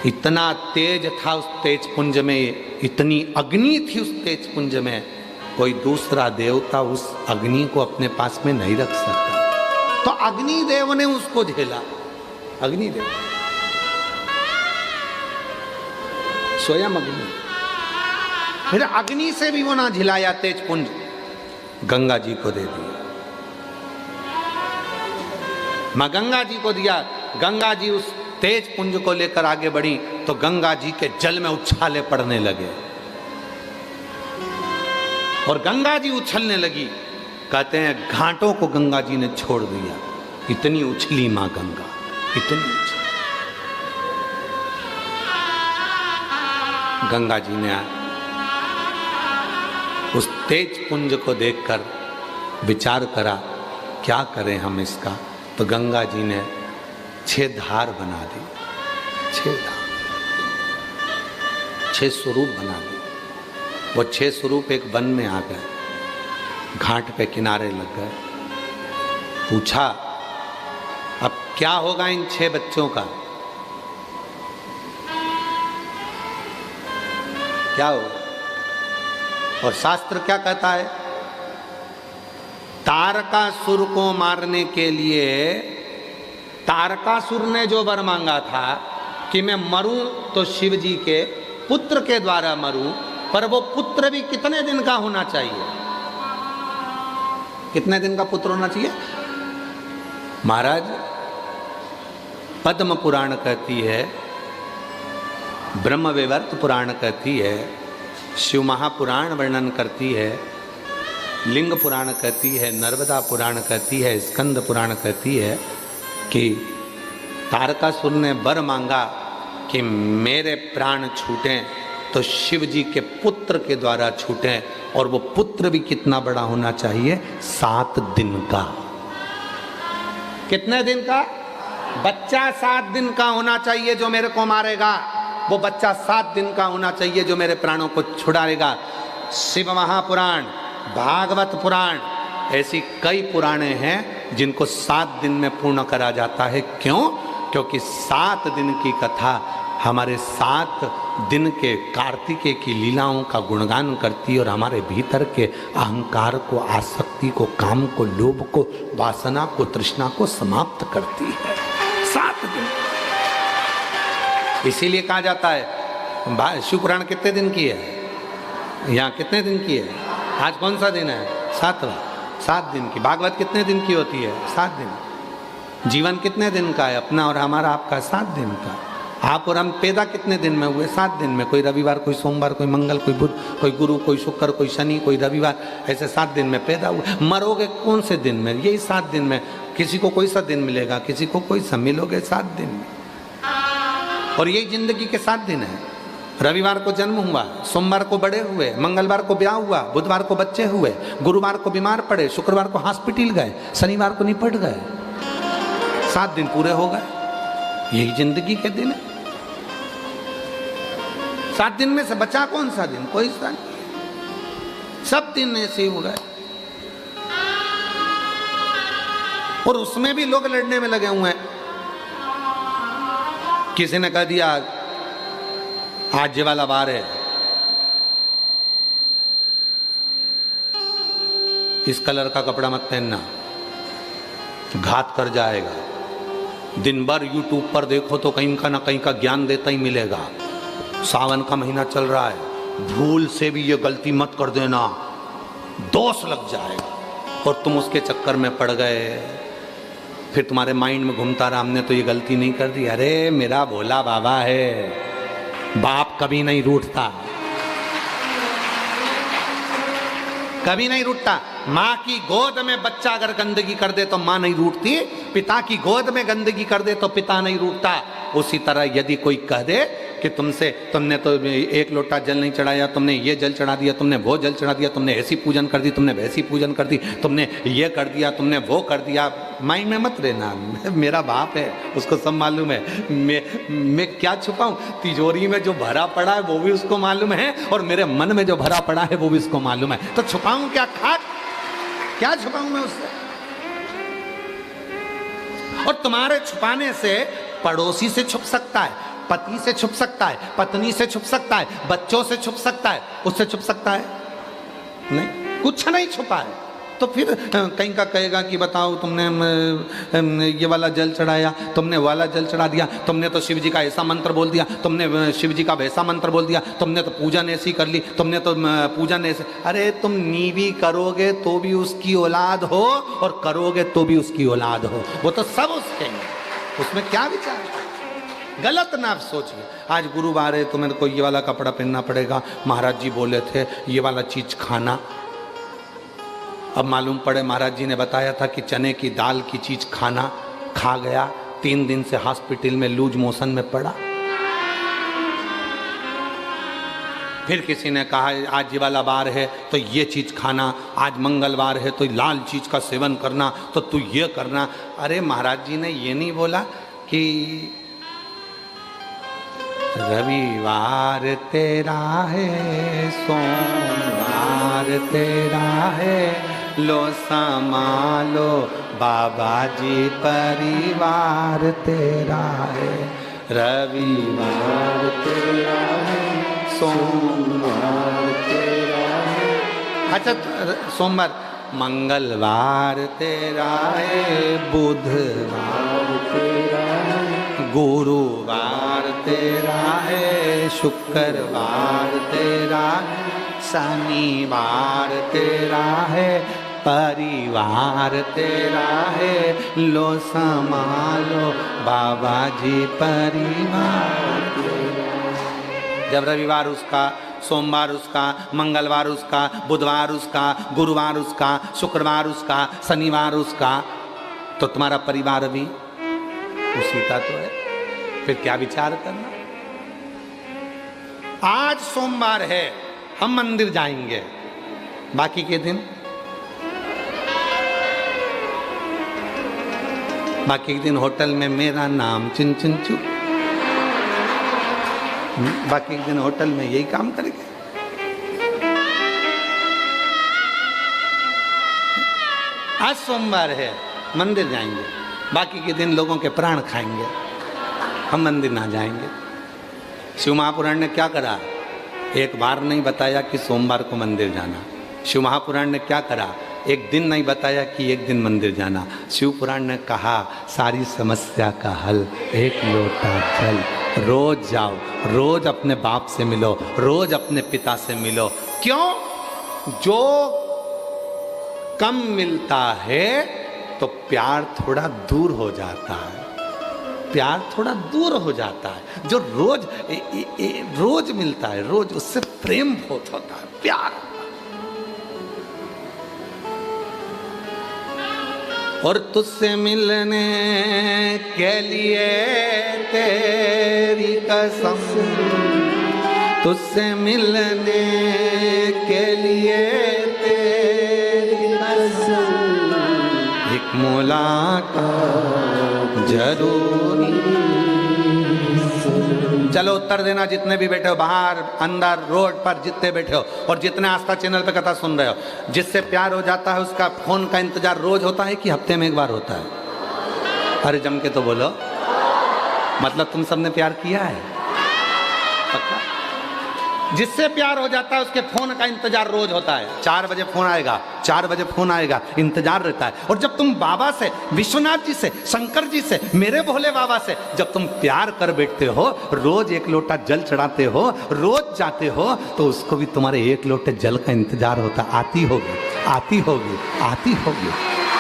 इतना तेज था उस तेज पुंज में, इतनी अग्नि थी उस तेज पुंज में, कोई दूसरा देवता उस अग्नि को अपने पास में नहीं रख सकता। तो अग्निदेव ने उसको झेला। अग्निदेव स्वयं अग्नि। फिर अग्नि से भी वो ना झिलाया तेज पुंज, गंगा जी को दे दिया। मां गंगा जी को दिया। गंगा जी उस तेज पुंज को लेकर आगे बढ़ी तो गंगा जी के जल में उछाले पड़ने लगे और गंगा जी उछलने लगी। कहते हैं घाटों को गंगा जी ने छोड़ दिया, इतनी उछली मां गंगा, इतनी उछली। गंगा जी ने उस तेज पुंज को देखकर विचार करा क्या करें हम इसका। तो गंगा जी ने 6 धार बना दी, 6 धार, 6 स्वरूप बना दी। वो 6 स्वरूप एक वन में आ गए, घाट पे किनारे लग गए। पूछा अब क्या होगा इन 6 बच्चों का? क्या होगा? और शास्त्र क्या कहता है? तारकासुर को मारने के लिए तारकासुर ने जो वर मांगा था कि मैं मरूं तो शिव जी के पुत्र के द्वारा मरूं, पर वो पुत्र भी कितने दिन का होना चाहिए? कितने दिन का पुत्र होना चाहिए? महाराज, पद्म पुराण कहती है, ब्रह्म विवर्त पुराण कहती है, शिव महापुराण वर्णन करती है, लिंग पुराण कहती है, नर्मदा पुराण कहती है, स्कंद पुराण कहती है कि तारकासुर ने वर मांगा कि मेरे प्राण छूटें तो शिव जी के पुत्र के द्वारा छूटें, और वो पुत्र भी कितना बड़ा होना चाहिए? 7 दिन का। कितने दिन का? बच्चा 7 दिन का होना चाहिए जो मेरे को मारेगा, वो बच्चा 7 दिन का होना चाहिए जो मेरे प्राणों को छुड़ाएगा। शिव महापुराण, भागवत पुराण, ऐसी कई पुराणे हैं जिनको 7 दिन में पूर्ण करा जाता है। क्यों? क्योंकि 7 दिन की कथा हमारे 7 दिन के कार्तिकेय की लीलाओं का गुणगान करती है और हमारे भीतर के अहंकार को, आसक्ति को, काम को, लोभ को, वासना को, तृष्णा को समाप्त करती है। 7 दिन। इसीलिए कहा जाता है, शिव पुराण कितने दिन की है? यहाँ कितने दिन की है? आज कौन सा दिन है? 7वां। 7 दिन की। भागवत कितने दिन की होती है? 7 दिन। जीवन कितने दिन का है अपना और हमारा, आपका? 7 दिन का। आप और हम पैदा कितने दिन में हुए? 7 दिन में। कोई रविवार, कोई सोमवार, कोई मंगल, कोई बुध, कोई गुरु, कोई शुक्र, कोई शनि, कोई रविवार, ऐसे 7 दिन में पैदा हुए। मरोगे कौन से दिन में? यही 7 दिन में। किसी को कोई सा दिन मिलेगा, किसी को कोई सा। मिलोगे 7 दिन में। और यही जिंदगी के 7 दिन है। रविवार को जन्म हुआ, सोमवार को बड़े हुए, मंगलवार को ब्याह हुआ, बुधवार को बच्चे हुए, गुरुवार को बीमार पड़े, शुक्रवार को हॉस्पिटल गए, शनिवार को निपट गए। 7 दिन पूरे हो गए। यही जिंदगी के दिन है। 7 दिन में से बचा कौन सा दिन? कोई सा नहीं। सब दिन ऐसे हो गए। और उसमें भी लोग लड़ने में लगे हुए हैं। किसी ने कह दिया आज ये वाला वार है, इस कलर का कपड़ा मत पहनना, घात कर जाएगा। दिन भर यूट्यूब पर देखो तो कहीं का ना कहीं का ज्ञान देता ही मिलेगा। सावन का महीना चल रहा है, भूल से भी ये गलती मत कर देना, दोष लग जाएगा। और तुम उसके चक्कर में पड़ गए। फिर तुम्हारे माइंड में घूमता रहा, हमने तो ये गलती नहीं कर दी। अरे मेरा भोला बाबा है, बाप कभी नहीं रूठता, कभी नहीं रूठता। माँ की गोद में बच्चा अगर गंदगी कर दे तो माँ नहीं रूठती, पिता की गोद में गंदगी कर दे तो पिता नहीं रूठता। उसी तरह यदि कोई कह दे कि तुमने तो 1 लोटा जल नहीं चढ़ाया, तुमने ये जल चढ़ा दिया, तुमने वो जल चढ़ा दिया, तुमने ऐसी पूजन कर दी, तुमने वैसी पूजन कर दी, तुमने ये कर दिया, तुमने वो कर दिया, माइंड में मत रहना। मेरा बाप है, उसको सब मालूम है। मैं क्या छुपाऊं? तिजोरी में जो भरा पड़ा है वो भी उसको मालूम है, और मेरे मन में जो भरा पड़ा है वो भी उसको मालूम है। तो छुपाऊं क्या? खाक क्या छुपाऊं मैं उससे? और तुम्हारे छुपाने से पड़ोसी से छुप सकता है, पति से छुप सकता है, पत्नी से छुप सकता है, बच्चों से छुप सकता है, उससे छुप सकता है नहीं, कुछ नहीं छुपा है। तो फिर कहीं का कहेगा कि बताओ तुमने ये वाला जल चढ़ाया, तुमने वाला जल चढ़ा दिया, तुमने तो शिव जी का ऐसा मंत्र बोल दिया, तुमने शिव जी का वैसा मंत्र बोल दिया, तुमने तो पूजन ऐसी कर ली, तुमने तो पूजन ऐसे। अरे तुम नीवी करोगे तो भी उसकी औलाद हो, और करोगे तो भी उसकी औलाद हो। वो तो सब उसके हैं, उसमें क्या विचार है? गलत ना सोचिए। आज गुरुवार है तो मेरे को ये वाला कपड़ा पहनना पड़ेगा, महाराज जी बोले थे ये वाला चीज खाना। अब मालूम पड़े महाराज जी ने बताया था कि चने की दाल की चीज खाना, खा गया, 3 दिन से हॉस्पिटल में लूज मोशन में पड़ा। फिर किसी ने कहा आज ये वाला वार है तो ये चीज खाना, आज मंगलवार है तो लाल चीज का सेवन करना, तो तू ये करना। अरे महाराज जी ने ये नहीं बोला कि रविवार तेरा है, सोमवार तेरा है, लो संभालो बाबा जी परिवार तेरा है। रविवार तेरा है, सोमवार तेरा है। अच्छा सोमवार, मंगलवार तेरा है, बुधवार तेरा है, गुरुवार तेरा है, शुक्रवार तेरा है, शनिवार तेरा है, परिवार तेरा है, लो संभालो बाबा जी परिवार तेरा। जब रविवार उसका, सोमवार उसका, मंगलवार उसका, बुधवार उसका, गुरुवार उसका, शुक्रवार उसका, शनिवार उसका, तो तुम्हारा परिवार भी उसी का तो है, फिर क्या विचार करना। आज सोमवार है, हम मंदिर जाएंगे, बाकी के दिन होटल में मेरा नाम चिन चिन चू, बाकी के दिन होटल में यही काम करेंगे। आज सोमवार है, मंदिर जाएंगे, बाकी के दिन लोगों के प्राण खाएंगे, हम मंदिर ना जाएंगे। शिव महापुराण ने क्या करा? एक बार नहीं बताया कि सोमवार को मंदिर जाना। शिव महापुराण ने क्या करा? एक दिन नहीं बताया कि एक दिन मंदिर जाना। शिव पुराण ने कहा सारी समस्या का हल एक लोटा जल। रोज जाओ, रोज अपने बाप से मिलो, रोज अपने पिता से मिलो। क्यों? जो कम मिलता है तो प्यार थोड़ा दूर हो जाता है, प्यार थोड़ा दूर हो जाता है। जो रोज रोज मिलता है, रोज उससे प्रेम बहुत होता है, प्यार। और तुझसे मिलने के लिए तेरी कसम, तुझसे मिलने के लिए तेरी कसम, एक मुलाकात जरूरी। चलो उत्तर देना जितने भी बैठे हो, बाहर अंदर रोड पर जितने बैठे हो, और जितने आस्था चैनल पे कथा सुन रहे हो, जिससे प्यार हो जाता है उसका फोन का इंतजार रोज होता है कि हफ्ते में एक बार होता है? अरे जम के तो बोलो, मतलब तुम सबने प्यार किया है पक्का? जिससे प्यार हो जाता है उसके फोन का इंतजार रोज होता है। 4 बजे फोन आएगा, 4 बजे फोन आएगा, इंतजार रहता है। और जब तुम बाबा से, विश्वनाथ जी से, शंकर जी से, मेरे भोले बाबा से जब तुम प्यार कर बैठते हो, रोज एक लोटा जल चढ़ाते हो, रोज जाते हो, तो उसको भी तुम्हारे एक लोटे जल का इंतजार होता। आती होगी, आती होगी, आती होगी,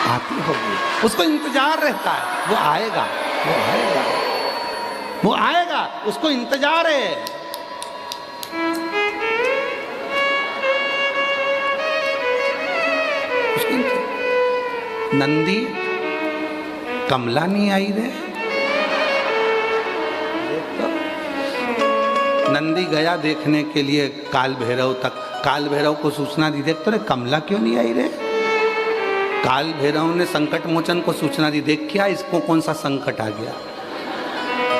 आती होगी, उसको इंतजार रहता है। वो आएगा, वो आएगा, वो आएगा, उसको इंतजार है। नंदी कमला नहीं आई रे, नंदी गया देखने के लिए काल भैरव तक। काल भैरव को सूचना दी, देख तो रे कमला क्यों नहीं आई रे। काल भैरव ने संकट मोचन को सूचना दी, देख क्या इसको कौन सा संकट आ गया,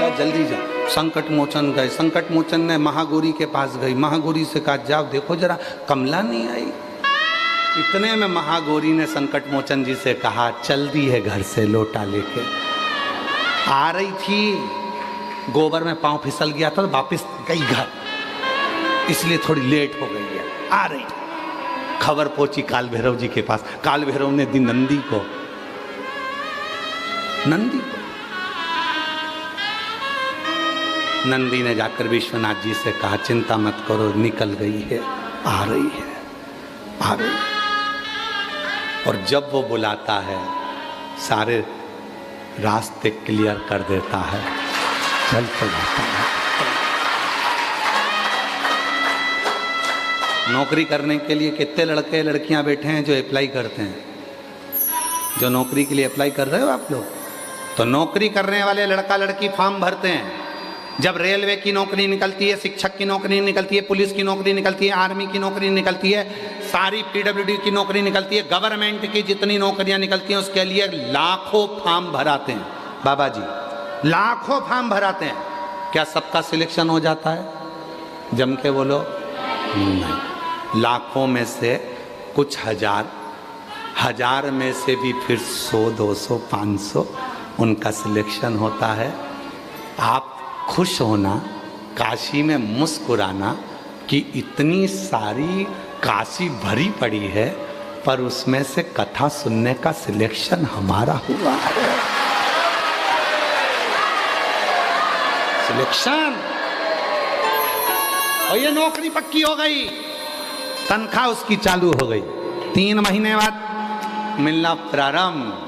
जा जल्दी जा। संकट मोचन गए, संकट मोचन ने महागौरी के पास गई, महागौरी से कहा जाओ देखो जरा कमला नहीं आई। इतने में महागौरी ने संकट मोचन जी से कहा चल दी है घर से लोटा लेके। आ रही थी, गोबर में पांव फिसल गया था तो वापिस गई घर, इसलिए थोड़ी लेट हो गई है। आ रही खबर पहुंची काल भैरव जी के पास। काल भैरव ने दी नंदी को, नंदी को। नंदी ने जाकर विश्वनाथ जी से कहा चिंता मत करो, निकल गई है, आ रही है, आ रही है। और जब वो बुलाता है सारे रास्ते क्लियर कर देता है, चल तो जाता है। नौकरी करने के लिए कितने लड़के लड़कियां बैठे हैं जो अप्लाई करते हैं, जो नौकरी के लिए अप्लाई कर रहे हो आप लोग, तो नौकरी करने वाले लड़का लड़की फॉर्म भरते हैं। जब रेलवे की नौकरी निकलती है, शिक्षक की नौकरी निकलती है, पुलिस की नौकरी निकलती है, आर्मी की नौकरी निकलती है, सारी पीडब्ल्यूडी की नौकरी निकलती है, गवर्नमेंट की जितनी नौकरियां निकलती हैं उसके लिए लाखों फॉर्म भराते हैं बाबा जी, लाखों फॉर्म भराते हैं। क्या सबका सिलेक्शन हो जाता है? जम के बोलो नहीं। लाखों में से कुछ हजार, हजार में से भी फिर 100, 200, 500 उनका सिलेक्शन होता है। आप खुश होना, काशी में मुस्कुराना कि इतनी सारी काशी भरी पड़ी है, पर उसमें से कथा सुनने का सिलेक्शन हमारा हुआ है। सिलेक्शन, और ये नौकरी पक्की हो गई, तनख्वाह उसकी चालू हो गई, 3 महीने बाद मिलना प्रारंभ।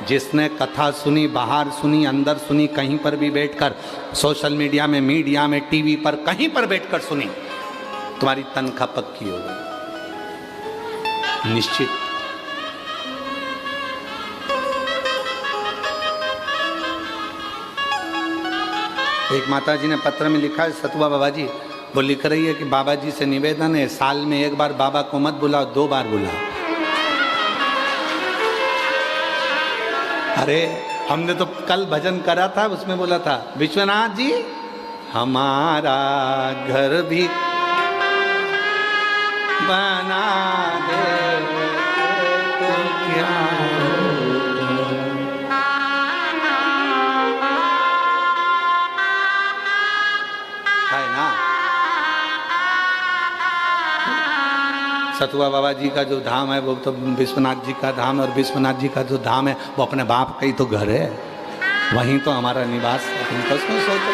जिसने कथा सुनी, बाहर सुनी, अंदर सुनी, कहीं पर भी बैठकर, सोशल मीडिया में, टीवी पर, कहीं पर बैठकर सुनी, तुम्हारी तनख्वाह पक्की हो गई, निश्चित। एक माता जी ने पत्र में लिखा है, सतुआ बाबा जी वो लिख रही है कि बाबा जी से निवेदन है, साल में एक बार बाबा को मत बुलाओ, 2 बार बुलाओ। अरे हमने तो कल भजन करा था, उसमें बोला था विश्वनाथ जी हमारा घर भी बना दे तो क्या है ना। सतुआ बाबा जी का जो धाम है वो तो विश्वनाथ जी का धाम है, और विश्वनाथ जी का जो धाम है वो अपने बाप का ही तो घर है, वहीं तो हमारा निवास है। उसमें सोचो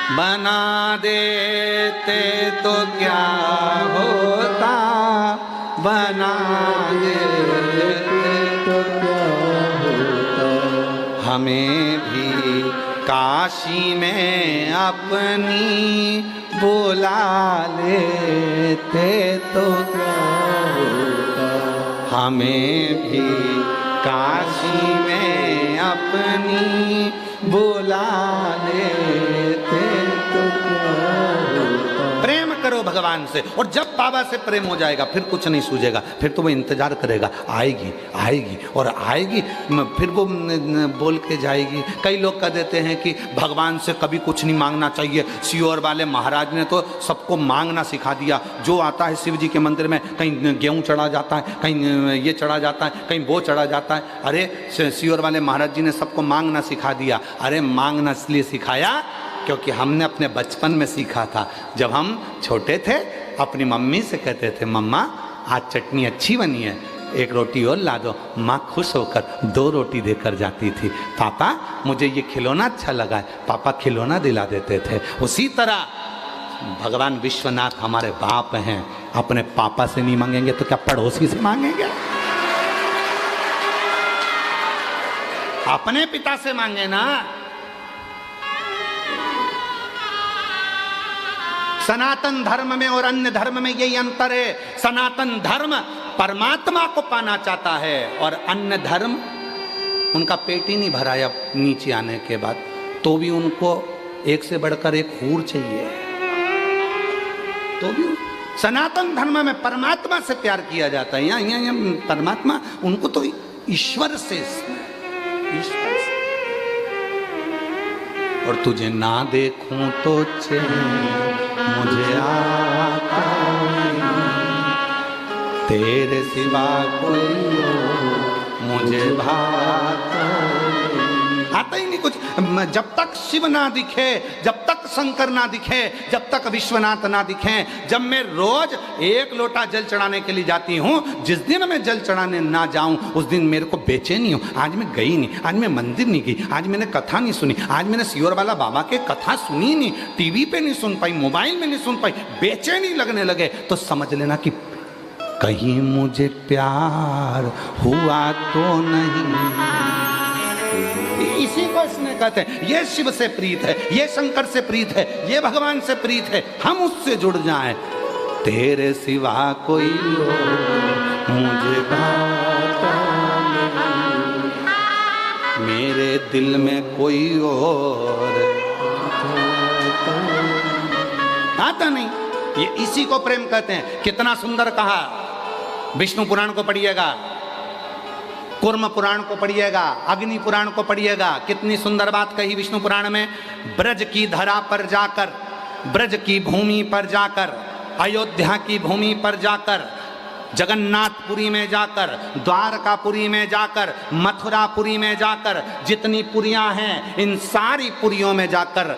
बना देते तो क्या होता, बना देते तो क्या होता, हमें भी काशी में अपनी बुला लेते तो क्या होता, हमें भी काशी में अपनी बुला लेते तो क्या होता। प्रेम करो भगवान से, और जब बाबा से प्रेम हो जाएगा फिर कुछ नहीं सूझेगा, फिर तो वो इंतजार करेगा, आएगी आएगी और आएगी, फिर वो बोल के जाएगी। कई लोग कह देते हैं कि भगवान से कभी कुछ नहीं मांगना चाहिए, सियोर वाले महाराज ने तो सबको मांगना सिखा दिया। जो आता है शिव जी के मंदिर में, कहीं गेहूँ चढ़ा जाता है, कहीं ये चढ़ा जाता है, कहीं वो चढ़ा जाता है। अरे सियोर वाले महाराज जी ने सबको मांगना सिखा दिया। अरे मांगना इसलिए सिखाया क्योंकि हमने अपने बचपन में सीखा था। जब हम छोटे थे अपनी मम्मी से कहते थे, मम्मा आज चटनी अच्छी बनी है, 1 रोटी और ला दो। माँ खुश होकर 2 रोटी देकर जाती थी। पापा मुझे ये खिलौना अच्छा लगा है, पापा खिलौना दिला देते थे। उसी तरह भगवान विश्वनाथ हमारे बाप हैं, अपने पापा से नहीं मांगेंगे तो क्या पड़ोसी से मांगेंगे? अपने पिता से मांगे ना। सनातन धर्म में और अन्य धर्म में यही अंतर है। सनातन धर्म परमात्मा को पाना चाहता है, और अन्य धर्म उनका पेट ही नहीं भराया नीचे आने के बाद, तो भी उनको एक से बढ़कर एक हूर चाहिए। तो भी सनातन धर्म में परमात्मा से प्यार किया जाता है। यहाँ परमात्मा उनको तो ईश्वर से, ईश्वर से। और तुझे ना देखूं तो चैन मुझे आता नहीं, तेरे सिवा कोई मुझे भाता नहीं। आता ही नहीं कुछ। जब तक शिव ना दिखे, जब तक शंकर ना दिखे, जब तक विश्वनाथ ना दिखे, जब मैं रोज 1 लोटा जल चढ़ाने के लिए जाती हूँ, जिस दिन मैं जल चढ़ाने ना जाऊं उस दिन मेरे को बेचैनी हो। आज मैं गई नहीं, आज मैं मंदिर नहीं गई, आज मैंने कथा नहीं सुनी, आज मैंने सियोर वाला बाबा के कथा सुनी नहीं, टीवी पे नहीं सुन पाई, मोबाइल में नहीं सुन पाई, बेचैनी लगने लगे, तो समझ लेना कि कहीं मुझे प्यार हुआ तो नहीं। इसी को इसमें कहते हैं ये शिव से प्रीत है, ये शंकर से प्रीत है, ये भगवान से प्रीत है, हम उससे जुड़ जाएं। तेरे सिवा कोई मुझे भाता नहीं, मेरे दिल में कोई और आता नहीं। ये इसी को प्रेम कहते हैं। कितना सुंदर कहा। विष्णु पुराण को पढ़िएगा, कूर्म पुराण को पढ़िएगा, अग्नि पुराण को पढ़िएगा, कितनी सुंदर बात कही विष्णु पुराण में। ब्रज की धरा पर जाकर, ब्रज की भूमि पर जाकर, अयोध्या की भूमि पर जाकर, जगन्नाथपुरी में जाकर, द्वारकापुरी में जाकर, मथुरापुरी में जाकर, जितनी पुरियां हैं इन सारी पुरियों में जाकर,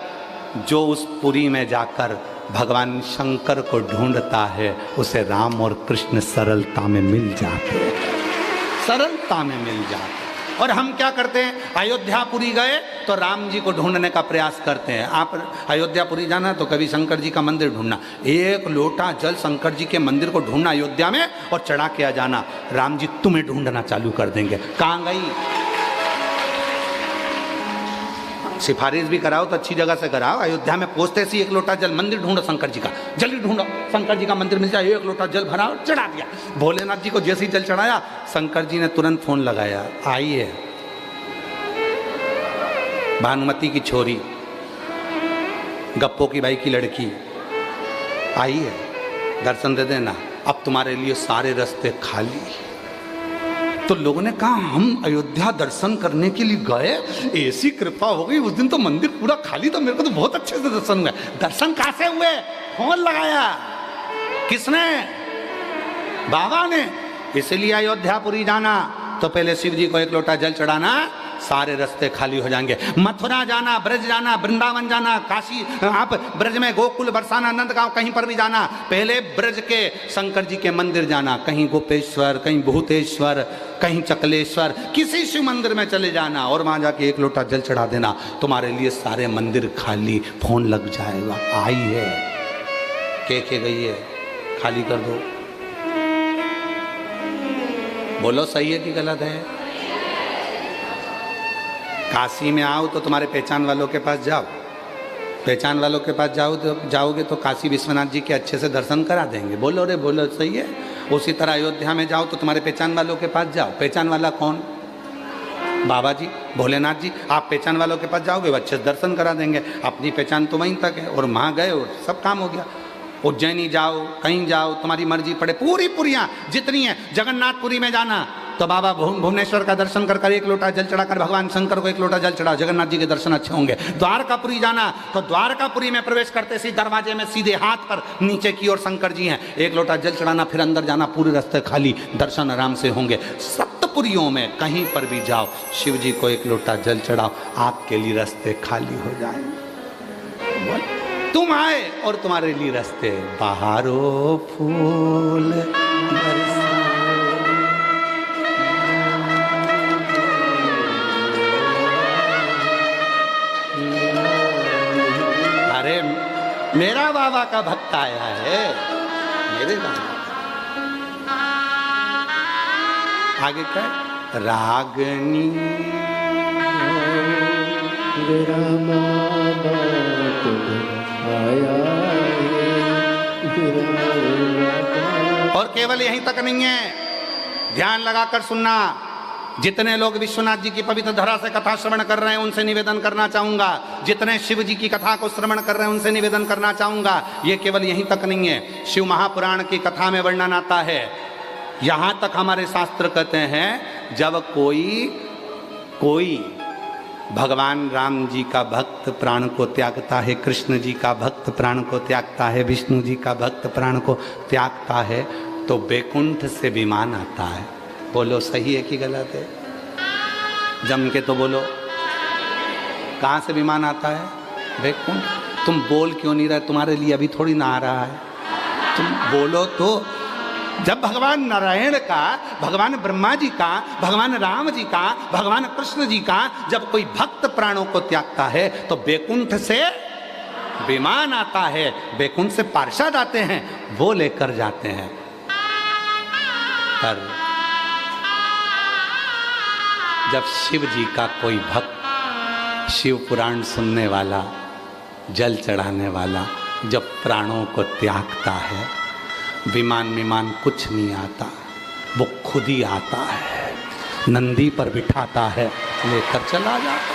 जो उस पुरी में जाकर भगवान शंकर को ढूंढता है उसे राम और कृष्ण सरलता में मिल जाते हैं, सरलता में मिल जाते। और हम क्या करते हैं, अयोध्यापुरी गए तो राम जी को ढूंढने का प्रयास करते हैं। आप अयोध्यापुरी जाना तो कभी शंकर जी का मंदिर ढूंढना, 1 लोटा जल शंकर जी के मंदिर को ढूंढना अयोध्या में और चढ़ा के आ जाना, राम जी तुम्हें ढूंढना चालू कर देंगे। कहाँ गई? सिफारिश भी कराओ तो अच्छी जगह से कराओ। अयोध्या में पहुंचते सी 1 लोटा जल, मंदिर ढूंढो शंकर जी का, जल्दी ढूंढो शंकर जी का मंदिर मिल जाए, 1 लोटा जल भरा और चढ़ा दिया। भोलेनाथ जी को जैसे ही जल चढ़ाया, शंकर जी ने तुरंत फोन लगाया, आइए। भानुमति की छोरी, गप्पो की भाई की लड़की आई है, दर्शन दे देना, अब तुम्हारे लिए सारे रास्ते खाली। तो लोगों ने कहा हम अयोध्या दर्शन करने के लिए गए, ऐसी कृपा हो गई, उस दिन तो मंदिर पूरा खाली था, मेरे को तो बहुत अच्छे से दर्शन हुए। दर्शन कहां से हुए? फोन लगाया किसने? बाबा ने। इसलिए अयोध्यापुरी जाना तो पहले शिव जी को एक लोटा जल चढ़ाना, सारे रास्ते खाली हो जाएंगे। मथुरा जाना, ब्रज जाना, वृंदावन जाना, काशी, आप ब्रज में गोकुल, बरसाना, नंदगांव, कहीं पर भी जाना, पहले ब्रज के शंकर जी के मंदिर जाना, कहीं गोपेश्वर, कहीं भूतेश्वर, कहीं चकलेश्वर, किसी शिव मंदिर में चले जाना और वहां जाके एक लोटा जल चढ़ा देना, तुम्हारे लिए सारे मंदिर खाली। फोन लग जाएगा, आई है, के गई है, खाली कर दो। बोलो सही है कि गलत है? काशी में आओ तो तुम्हारे पहचान वालों के पास जाओ, पहचान वालों के पास जाओगे तो काशी विश्वनाथ जी के अच्छे से दर्शन करा देंगे। बोलो रे बोलो, सही है। उसी तरह अयोध्या में जाओ तो तुम्हारे पहचान वालों के पास जाओ। पहचान वाला कौन? बाबा जी, भोलेनाथ जी। आप पहचान वालों के पास जाओगे वो अच्छे से दर्शन करा देंगे। अपनी पहचान तो वहीं तक है और वहाँ गए और सब काम हो गया। उज्जैनी जाओ, कहीं जाओ, तुम्हारी मर्जी पड़े, पूरी पुरियाँ जितनी है। जगन्नाथपुरी में जाना तो बाबा भुवनेश्वर का दर्शन कर एक लोटा जल चढ़ाकर भगवान शंकर को एक लोटा जल चढ़ाओ, जगन्नाथ जी के दर्शन अच्छे होंगे। द्वारकापुरी जाना तो द्वारकापुरी में प्रवेश करते सी दरवाजे में सीधे हाथ पर नीचे की ओर शंकर जी हैं, एक लोटा जल चढ़ाना, फिर अंदर जाना, पूरे रास्ते खाली, दर्शन आराम से होंगे। सप्तपुरियों में कहीं पर भी जाओ, शिव जी को एक लोटा जल चढ़ाओ, आपके लिए रास्ते खाली हो जाएंगे। तुम आए और तुम्हारे लिए रास्ते बहारो फूल मेरा बाबा का भक्त आया है, मेरे बाबा। आगे क्या? रागनी मेरा बाबा आया है। और केवल यहीं तक नहीं है, ध्यान लगाकर सुनना। जितने लोग विश्वनाथ जी की पवित्र धरा से कथा श्रवण कर रहे हैं उनसे निवेदन करना चाहूंगा, जितने शिव जी की कथा को श्रवण कर रहे हैं उनसे निवेदन करना चाहूंगा, ये केवल यहीं तक नहीं है। शिव महापुराण की कथा में वर्णन आता है, यहां तक हमारे शास्त्र कहते हैं जब कोई भगवान राम जी का भक्त प्राण को त्यागता है, कृष्ण जी का भक्त प्राण को त्यागता है, विष्णु जी का भक्त प्राण को त्यागता है, तो बैकुंठ से विमान आता है। बोलो सही है कि गलत है? जम के तो बोलो। कहाँ से विमान आता है? बैकुंठ। तुम बोल क्यों नहीं रहे? तुम्हारे लिए अभी थोड़ी ना आ रहा है, तुम बोलो तो। जब भगवान नारायण का, भगवान ब्रह्मा जी का, भगवान राम जी का, भगवान कृष्ण जी का जब कोई भक्त प्राणों को त्यागता है तो बैकुंठ से विमान आता है, बैकुंठ से पार्षद आते हैं, वो लेकर जाते हैं। पर जब शिव जी का कोई भक्त, शिव पुराण सुनने वाला, जल चढ़ाने वाला जब प्राणों को त्यागता है, विमान कुछ नहीं आता, वो खुद ही आता है, नंदी पर बिठाता है, लेकर चला जाता है।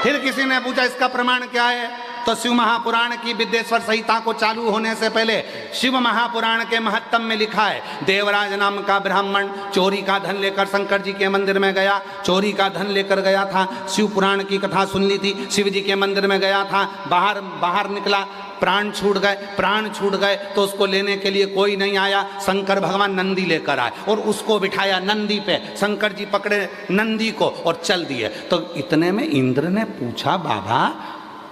फिर किसी ने पूछा इसका प्रमाण क्या है? तो शिव महापुराण की विद्येश्वर संहिता को चालू होने से पहले शिव महापुराण के महत्तम में लिखा है, देवराज नाम का ब्राह्मण चोरी का धन लेकर शंकर जी के मंदिर में गया, चोरी का धन लेकर गया था, शिव पुराण की कथा सुन ली थी, शिव जी के मंदिर में गया था, बाहर निकला, प्राण छूट गए तो उसको लेने के लिए कोई नहीं आया, शंकर भगवान नंदी लेकर आए और उसको बिठाया नंदी पे, शंकर जी पकड़े नंदी को और चल दिए। तो इतने में इंद्र ने पूछा, बाबा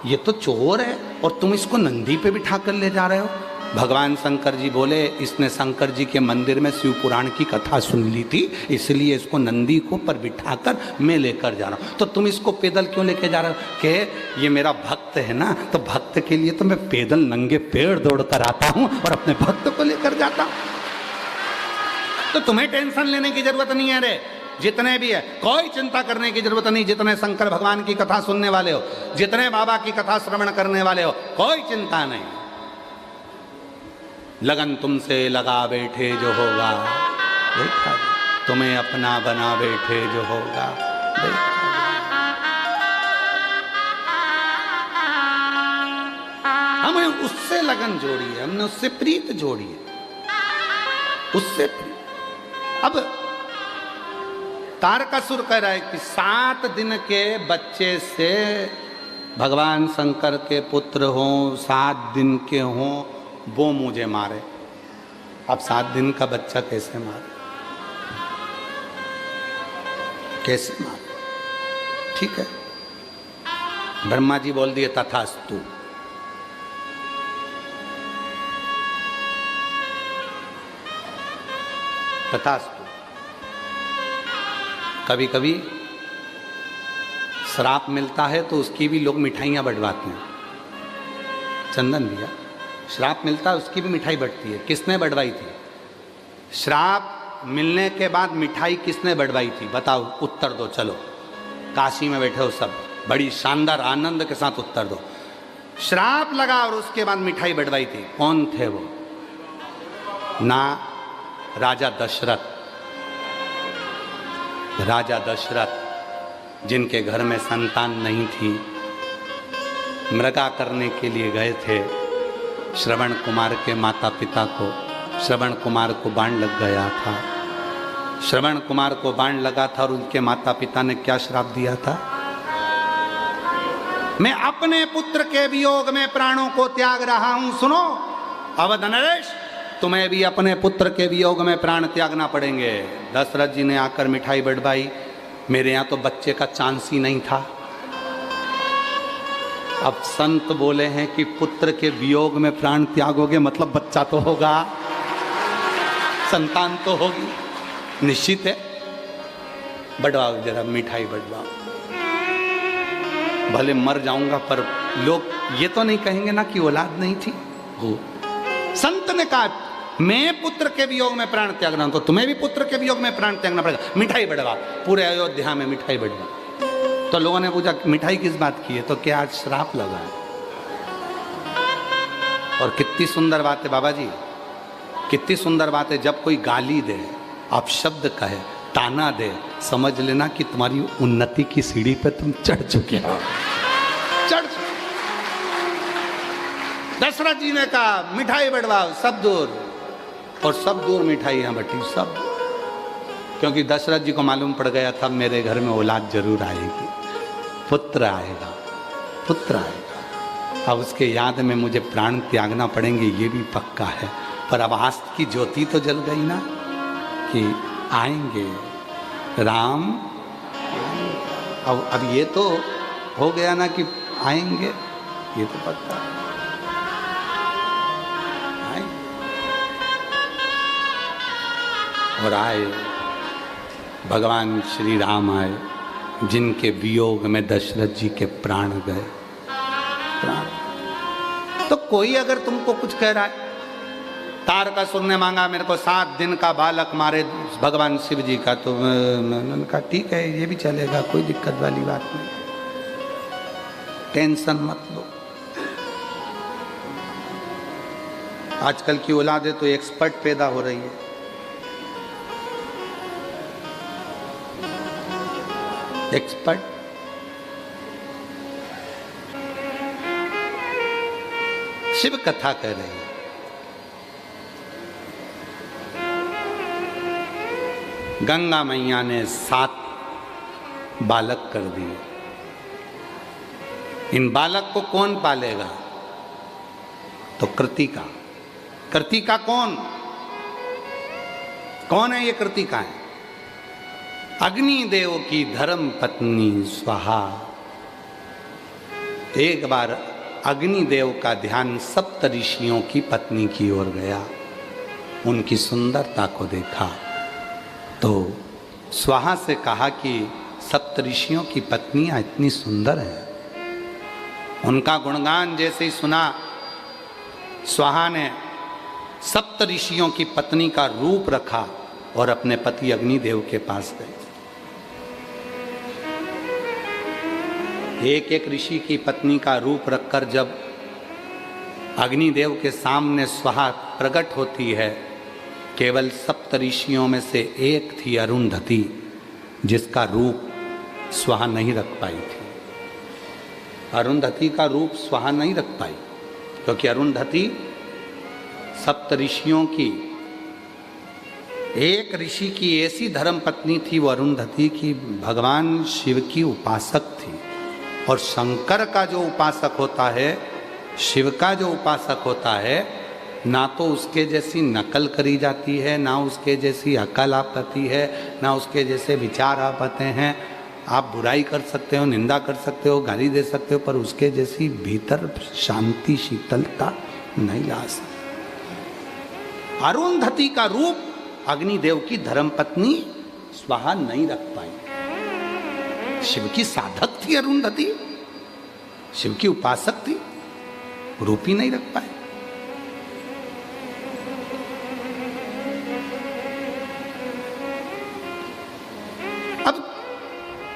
ये तो चोर है और तुम इसको नंदी पे बिठा कर ले जा रहे हो? भगवान शंकर जी बोले, इसने शंकर जी के मंदिर में शिव पुराण की कथा सुन ली थी, इसलिए इसको नंदी को पर बिठाकर मैं लेकर जा रहा हूँ। तो तुम इसको पैदल क्यों लेके जा रहे हो? कि ये मेरा भक्त है ना, तो भक्त के लिए तो मैं पैदल नंगे पैर दौड़ कर आता हूँ और अपने भक्त को लेकर जाता हूँ। तो तुम्हें टेंशन लेने की जरूरत नहीं है रे, जितने भी है कोई चिंता करने की जरूरत नहीं, जितने शंकर भगवान की कथा सुनने वाले हो, जितने बाबा की कथा श्रवण करने वाले हो, कोई चिंता नहीं। लगन तुमसे लगा बैठे जो होगा, देखा तुम्हें अपना बना बैठे जो होगा, हमने उससे लगन जोड़ी है, हमने उससे प्रीत जोड़ी है, उससे अब तारकासुर कह रहा है कि 7 दिन के बच्चे से भगवान शंकर के पुत्र हों, 7 दिन के हों, वो मुझे मारे। अब 7 दिन का बच्चा कैसे मारे, कैसे मारे? ठीक है, ब्रह्मा जी बोल दिए तथास्तु। तथास्तु। कभी कभी श्राप मिलता है तो उसकी भी लोग मिठाइयाँ बंटवाते हैं। चंदन भैया, श्राप मिलता है उसकी भी मिठाई बंटती है। किसने बंटवाई थी? श्राप मिलने के बाद मिठाई किसने बंटवाई थी? बताओ, उत्तर दो। चलो, काशी में बैठे हो सब, बड़ी शानदार आनंद के साथ उत्तर दो। श्राप लगा और उसके बाद मिठाई बंटवाई थी, कौन थे वो? ना राजा दशरथ। राजा दशरथ जिनके घर में संतान नहीं थी, मृगा करने के लिए गए थे। श्रवण कुमार के माता पिता को, श्रवण कुमार को बाण लग गया था। श्रवण कुमार को बाण लगा था और उनके माता पिता ने क्या श्राप दिया था? मैं अपने पुत्र के वियोग में प्राणों को त्याग रहा हूं। सुनो अवध नरेश, तुम्हें भी अपने पुत्र के वियोग में प्राण त्यागना पड़ेंगे। दशरथ जी ने आकर मिठाई बंटवाई। मेरे यहाँ तो बच्चे का चांस ही नहीं था। अब संत बोले हैं कि पुत्र के वियोग में प्राण त्यागोगे मतलब बच्चा तो होगा, संतान तो होगी, निश्चित है। बंटवाओ जरा मिठाई बंटवाओ। भले मर जाऊंगा पर लोग ये तो नहीं कहेंगे ना कि औलाद नहीं थी। वो संत ने कहा मैं पुत्र के वियोग में प्राण त्याग रहा हूं, तो तुम्हें भी पुत्र के वियोग में प्राण त्यागना पड़ेगा। मिठाई बंटवा, पूरे अयोध्या में मिठाई बंटवा। तो लोगों ने पूछा मिठाई किस बात की है? तो क्या आज श्राप लगा है? और कितनी सुंदर बात है बाबा जी, कितनी सुंदर बात है। जब कोई गाली दे, अपशब्द कहे, ताना दे, समझ लेना कि तुम्हारी उन्नति की सीढ़ी पे तुम चढ़ चुके हो। चढ़ चुके। दशरथ जी ने कहा मिठाई बंटवाओ, सब दूर। और सब दूर मिठाइयाँ बटी, सब। क्योंकि दशरथ जी को मालूम पड़ गया था मेरे घर में औलाद जरूर आएगी, पुत्र आएगा, पुत्र आएगा। अब उसके याद में मुझे प्राण त्यागना पड़ेंगे, ये भी पक्का है। पर अब आस्था की ज्योति तो जल गई ना कि आएंगे राम। अब ये तो हो गया ना कि आएंगे, ये तो पक्का है। और आए भगवान श्री राम आए, जिनके वियोग में दशरथ जी के प्राण गए। प्राण। तो कोई अगर तुमको कुछ कह रहा है, तारकासुर ने मांगा मेरे को 7 दिन का बालक मारे भगवान शिव जी का, तो मैंने कहा ठीक है ये भी चलेगा, कोई दिक्कत वाली बात नहीं, टेंशन मत लो। आजकल की औलादें तो एक्सपर्ट पैदा हो रही है। एक्सपर्ट। शिव कथा कह रही है। गंगा मैया ने 7 बालक कर दिए। इन बालक को कौन पालेगा? तो कृतिका। कृतिका कौन? कौन है ये कृतिका? है अग्निदेव की धर्म पत्नी स्वाहा। एक बार अग्निदेव का ध्यान सप्त ऋषियों की पत्नी की ओर गया। उनकी सुंदरता को देखा तो स्वाहा से कहा कि सप्त ऋषियों की पत्नियां इतनी सुंदर हैं। उनका गुणगान जैसे ही सुना, स्वाहा ने सप्त ऋषियों की पत्नी का रूप रखा और अपने पति अग्निदेव के पास गए। एक एक ऋषि की पत्नी का रूप रखकर जब अग्निदेव के सामने स्वाहा प्रकट होती है, केवल सप्त ऋषियों में से एक थी अरुंधति, जिसका रूप स्वाहा नहीं रख पाई थी। अरुंधति का रूप स्वाहा नहीं रख पाई, क्योंकि अरुंधति सप्त ऋषियों की एक ऋषि की ऐसी धर्म पत्नी थी, वो अरुंधति की भगवान शिव की उपासक थी। और शंकर का जो उपासक होता है, शिव का जो उपासक होता है, ना तो उसके जैसी नकल करी जाती है, ना उसके जैसी अकल आ पाती है, ना उसके जैसे विचार आ पाते हैं। आप बुराई कर सकते हो, निंदा कर सकते हो, गाली दे सकते हो, पर उसके जैसी भीतर शांति शीतलता नहीं ला सकते। अरुंधति का रूप अग्निदेव की धर्मपत्नी स्वाहा नहीं रख पाई। शिव की साधक थी अरुंधति, शिव की उपासक थी, रूप ही नहीं रख पाए। अब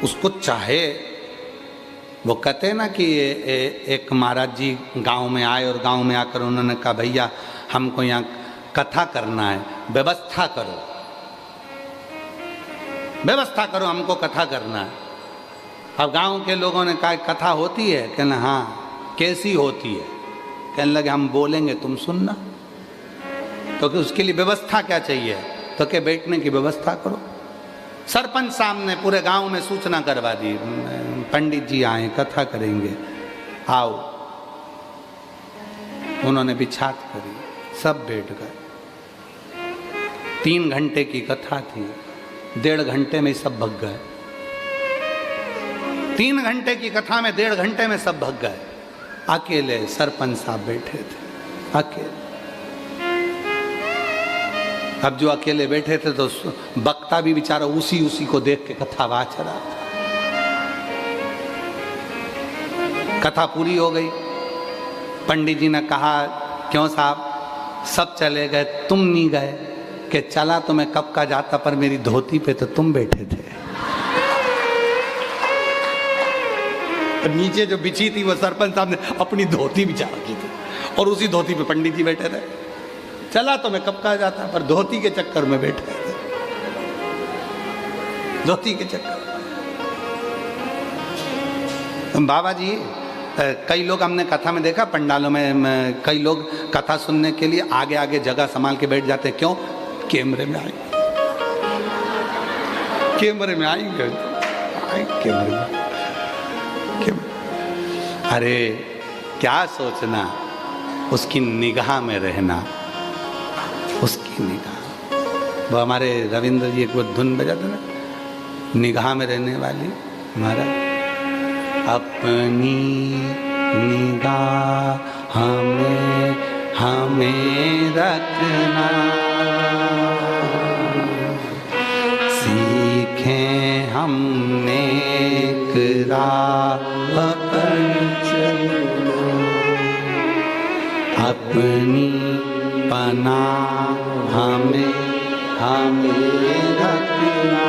उसको चाहे, वो कहते हैं ना कि एक महाराज जी गांव में आए और गांव में आकर उन्होंने कहा, भैया हमको यहाँ कथा करना है, व्यवस्था करो, व्यवस्था करो, हमको कथा करना है। अब गांव के लोगों ने कहा कथा होती है? कहना हाँ। कैसी होती है? कहने लगे हम बोलेंगे, तुम सुनना। तो कि उसके लिए व्यवस्था क्या चाहिए? तो कि बैठने की व्यवस्था करो। सरपंच साहब ने पूरे गांव में सूचना करवा दी, पंडित जी आए, कथा करेंगे, आओ। उन्होंने बिछात करी, सब बैठ गए। 3 घंटे की कथा थी, 1.5 घंटे में सब भग गए। 3 घंटे की कथा में 1.5 घंटे में सब भग गए। अकेले सरपंच साहब बैठे थे, अकेले। अब जो अकेले बैठे थे तो वक्ता भी बेचारा उसी को देख के कथा वाच रहा था। कथा पूरी हो गई। पंडित जी ने कहा, क्यों साहब सब चले गए, तुम नहीं गए? कि चला तो मैं कब का जाता, पर मेरी धोती पे तो तुम बैठे थे। नीचे जो बिछी थी वो सरपंच साहब ने अपनी धोती बिछा रखी थी, और उसी धोती पे पंडित जी बैठे थे। चला तो मैं कब का जाता, पर धोती के चक्कर में बैठे थे, धोती के चक्कर। बाबा जी, कई लोग हमने कथा में देखा, पंडालों में कई लोग कथा सुनने के लिए आगे आगे जगह संभाल के बैठ जाते। क्यों? कैमरे में आएंगे, कैमरे में आएंगे, कैमरे में। अरे क्या सोचना, उसकी निगाह में रहना, उसकी निगाह। वो हमारे रविंद्र जी एक वो धुन बजाते ना, निगाह में रहने वाली हमारा, अपनी निगाह हमें रखना, सीखें हमने एक राह पर चलना, अपनी पनाह हमें रखना,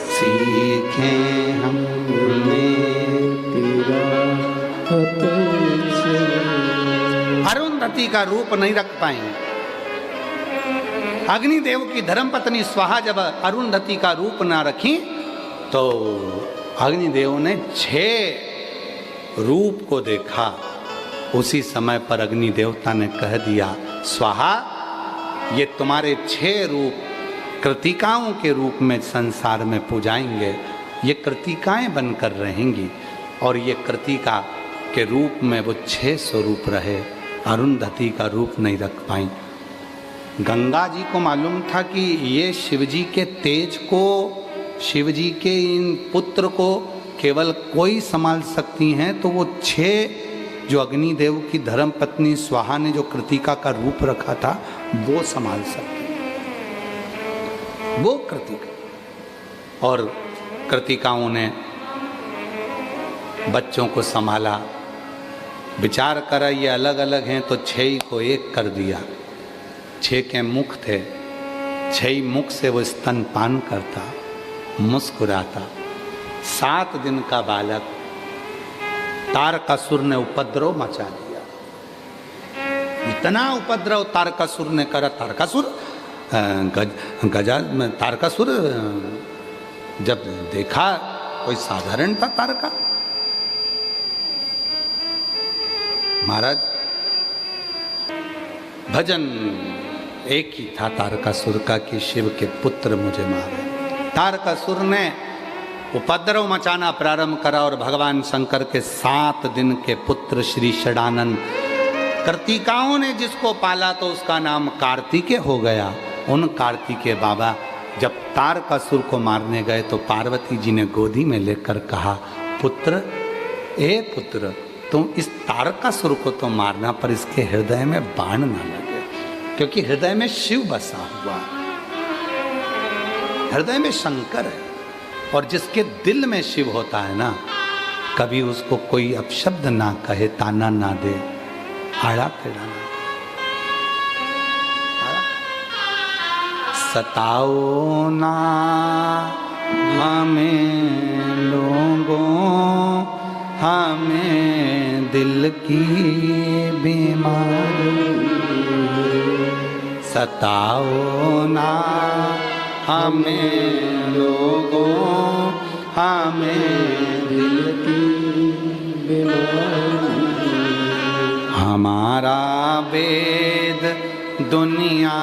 सीखें हमने अरुंधति का रूप नहीं रख पाएंगे। अग्निदेव की धर्मपत्नी स्वाहा जब अरुंधति का रूप ना रखी तो अग्निदेव ने 6 रूप को देखा। उसी समय पर अग्नि देवता ने कह दिया, स्वाहा ये तुम्हारे 6 रूप कृतिकाओं के रूप में संसार में पूजाएंगे। ये कृतिकाएं बनकर रहेंगी और ये कृतिका के रूप में वो 6 स्वरूप रहे, अरुंधति का रूप नहीं रख पाई। गंगा जी को मालूम था कि ये शिवजी के तेज को, शिवजी के इन पुत्र को केवल कोई संभाल सकती हैं, तो वो 6 जो अग्निदेव की धर्मपत्नी स्वाहा ने जो कृतिका का रूप रखा था वो संभाल सकती, वो कृतिका। और कृतिकाओं ने बच्चों को संभाला, विचार करा ये अलग अलग हैं तो 6 को एक कर दिया। 6 के मुख थे, 6 मुख से वो स्तनपान करता, मुस्कुराता। 7 दिन का बालक, तारकासुर ने उपद्रव मचा दिया। इतना उपद्रव तारकासुर ने करा। तारकासुर जब देखा कोई साधारण था तारका। महाराज भजन एक ही था तारकासुर का कि शिव के पुत्र मुझे मारे। तारकासुर ने उपद्रव मचाना प्रारंभ करा और भगवान शंकर के 7 दिन के पुत्र श्री षडानंद कार्तिकाओं ने जिसको पाला तो उसका नाम कार्तिकेय हो गया। उन कार्तिकेय बाबा जब तारकासुर को मारने गए तो पार्वती जी ने गोदी में लेकर कहा, पुत्र, ए पुत्र, तुम इस तारकासुर को तो मारना पर इसके हृदय में बाण ना लगे, क्योंकि हृदय में शिव बसा हुआ है, हृदय में शंकर है। और जिसके दिल में शिव होता है ना, कभी उसको कोई अपशब्द ना कहे, ताना ना दे, आड़ा टेढ़ा ना। सताओ ना हमें लोगों, हमें दिल की बीमारी। सताओ ना हमें लोगों, हमें दिल की बीमारी। हमारा वेद दुनिया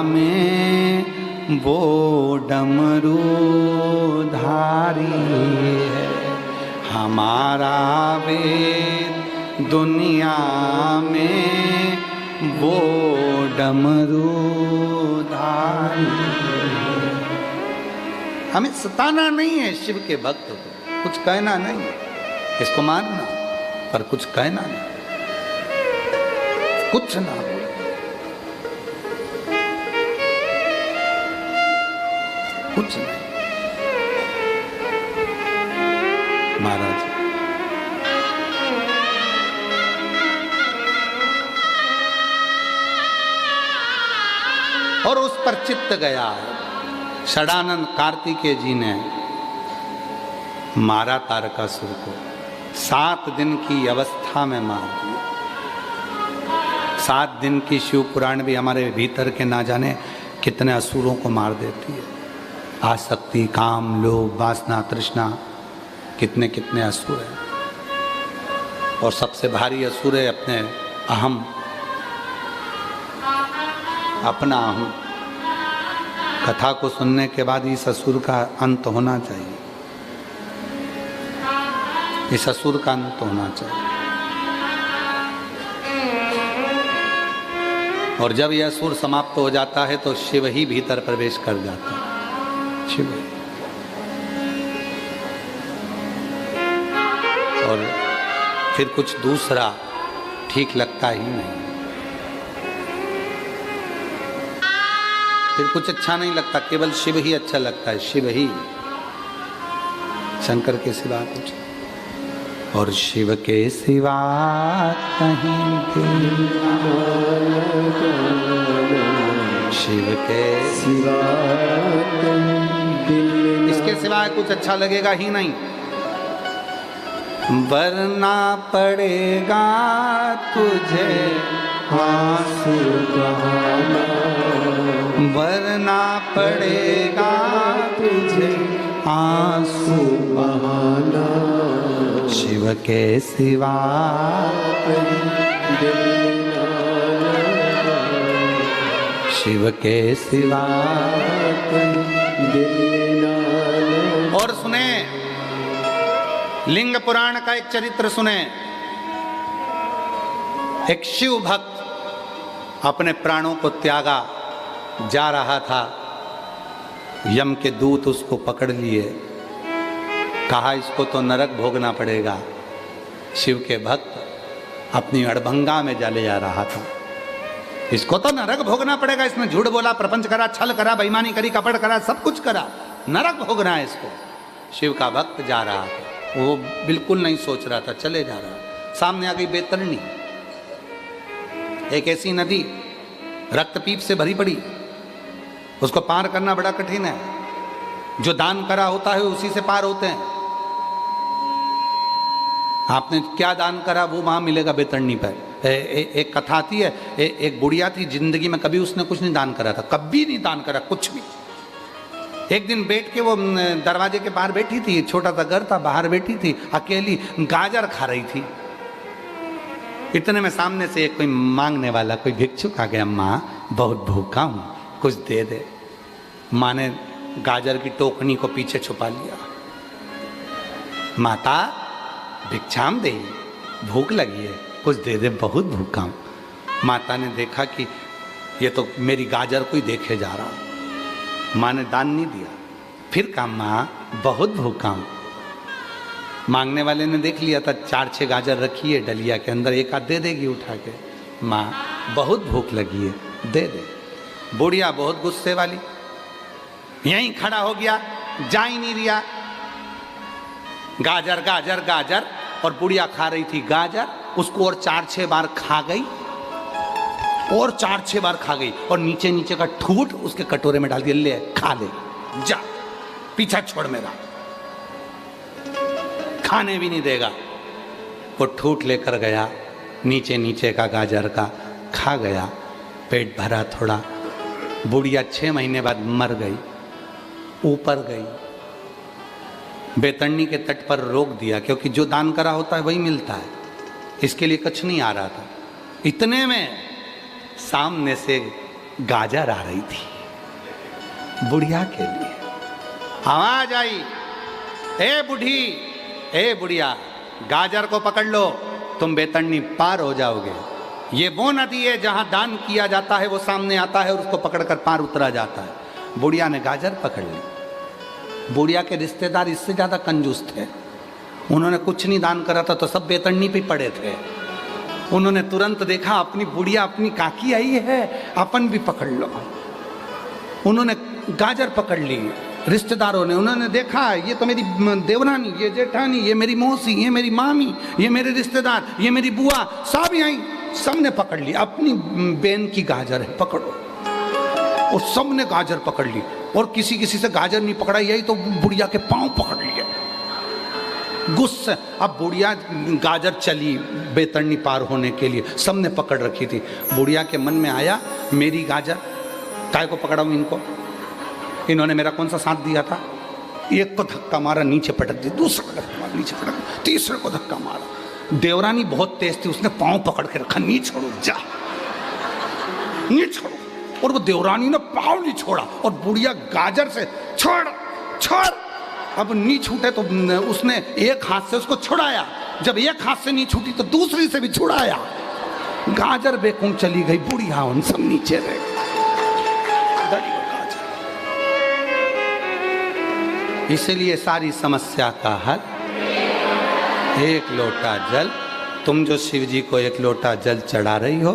में वो डमरू धारी है। हमारा वेद दुनिया में वो डमरू धारी। हमें सताना नहीं है शिव के भक्त को, कुछ कहना नहीं, इसको मारना पर कुछ कहना नहीं, कुछ ना बोले, कुछ नहीं। महाराज और उस पर चित्त गया। षडानंद कार्तिकेय जी ने मारा तारकासुर को, 7 दिन की अवस्था में मार दिया। 7 दिन की शिव पुराण भी हमारे भीतर के ना जाने कितने असुरों को मार देती है। आसक्ति, काम, लोभ, वासना, तृष्णा, कितने कितने असुर हैं। और सबसे भारी असुर है अपने अहम, अपना अहम। कथा को सुनने के बाद इस असुर का अंत होना चाहिए, इस असुर का अंत होना चाहिए। और जब यह असुर समाप्त हो जाता है तो शिव ही भीतर प्रवेश कर जाता है, शिव। और फिर कुछ दूसरा ठीक लगता ही नहीं, फिर कुछ अच्छा नहीं लगता, केवल शिव ही अच्छा लगता है, शिव ही, शंकर के सिवा कुछ। और शिव के सिवा कहीं भी, शिव के सिवा, इसके सिवा कुछ अच्छा लगेगा ही नहीं। वरना पड़ेगा तुझे आंसू बहाना, वरना पड़ेगा तुझे आंसू बहाना। शिव के सिवा शिव के सिवा। और सुने, लिंग पुराण का एक चरित्र सुने। एक शिव भक्त अपने प्राणों को त्यागा जा रहा था, यम के दूत उसको पकड़ लिए, कहा इसको तो नरक भोगना पड़ेगा। शिव के भक्त अपनी अड़भंगा में ले जा रहा था, इसको तो नरक भोगना पड़ेगा, इसने झूठ बोला, प्रपंच करा, छल करा, बेईमानी करी, कपट करा, सब कुछ करा, नरक भोगना है इसको। शिव का भक्त जा रहा था, वो बिल्कुल नहीं सोच रहा था, चले जा रहा। सामने आ गई बैतरणी, एक ऐसी नदी रक्तपीप से भरी पड़ी, उसको पार करना बड़ा कठिन है। जो दान करा होता है उसी से पार होते हैं। आपने क्या दान करा वो वहां मिलेगा बैतरणी पर। एक कथा आती है, एक बुढ़िया थी, जिंदगी में कभी उसने कुछ नहीं दान करा था, कभी नहीं दान करा कुछ भी। एक दिन बैठ के वो दरवाजे के बाहर बैठी थी, छोटा सा घर था, बाहर बैठी थी अकेली, गाजर खा रही थी। इतने में सामने से एक कोई मांगने वाला, कोई भिक्षुक आ गया, माँ बहुत भूखा हूं, कुछ दे दे। माँ ने गाजर की टोकनी को पीछे छुपा लिया। माता भिक्षाम दे, भूख लगी है, कुछ दे दे, बहुत भूखा हूं। माता ने देखा कि ये तो मेरी गाजर को ही देखे जा रहा। माँ ने दान नहीं दिया। फिर कहा माँ बहुत भूखा हूं। मांगने वाले ने देख लिया था 4-6 गाजर रखी है डलिया के अंदर, एक आध दे देगी उठा के। माँ बहुत भूख लगी है, दे दे। बुढ़िया बहुत गुस्से वाली, यहीं खड़ा हो गया, जा ही नहीं रिया। गाजर गाजर गाजर, और बुढ़िया खा रही थी गाजर, उसको और 4-6 बार खा गई, और 4-6 बार खा गई, और नीचे नीचे का ठूठ उसके कटोरे में डाल दिया, ले खा ले, जा पीछा छोड़ मेरा, खाने भी नहीं देगा। वो ठूठ लेकर गया, नीचे नीचे का गाजर का खा गया, पेट भरा थोड़ा। बुढ़िया 6 महीने बाद मर गई, ऊपर गई, बैतरणी के तट पर रोक दिया, क्योंकि जो दान करा होता है वही मिलता है, इसके लिए कुछ नहीं आ रहा था। इतने में सामने से गाजर आ रही थी बुढ़िया के लिए। आवाज आई, ए बूढ़ी, ए बुढ़िया, गाजर को पकड़ लो, तुम बैतरणी पार हो जाओगे। ये वो नदी है जहां दान किया जाता है, वो सामने आता है और उसको पकड़कर पार उतरा जाता है। बुढ़िया ने गाजर पकड़ ली। बुढ़िया के रिश्तेदार इससे ज्यादा कंजूस थे, उन्होंने कुछ नहीं दान करा था तो सब बैतरणी पे पड़े थे। उन्होंने तुरंत देखा अपनी बुढ़िया, अपनी काकी आई है, अपन भी पकड़ लो। उन्होंने गाजर पकड़ ली। रिश्तेदारों ने, उन्होंने देखा ये तो मेरी देवरानी, ये जेठानी, ये मेरी मौसी, ये मेरी मामी, ये मेरे रिश्तेदार, ये मेरी बुआ, सब यहीं, सबने पकड़ ली। अपनी बहन की गाजर है, पकड़ो। और सबने गाजर पकड़ ली, और किसी किसी से गाजर नहीं पकड़ा, यही तो बुढ़िया के पांव पकड़ लिए गुस्से। अब बुढ़िया गाजर चली बैतरणी पार होने के लिए, सबने पकड़ रखी थी। बुढ़िया के मन में आया, मेरी गाजर काय को पकड़ाऊं इनको, इन्होंने मेरा कौन सा साथ दिया था। एक को धक्का मारा, नीचे पटक दिया, दूसरे को धक्का मारा, नीचे पटक, तीसरे को धक्का मारा। देवरानी बहुत तेज थी, उसने पांव पकड़ के रखा, नहीं छोड़ो, जा नहीं छोड़ो। और वो देवरानी ने पांव नहीं छोड़ा, और बुढ़िया गाजर से छोड़ छोड़, अब नहीं छूटे तो उसने एक हाथ से उसको छुड़ाया। जब एक हाथ से नहीं छूटी तो दूसरी से भी छुड़ाया। गाजर बेकूं चली गई, बुढ़िया उन सब नीचे रह गई। इसलिए सारी समस्या का हल एक लोटा जल। तुम जो शिव जी को एक लोटा जल चढ़ा रही हो,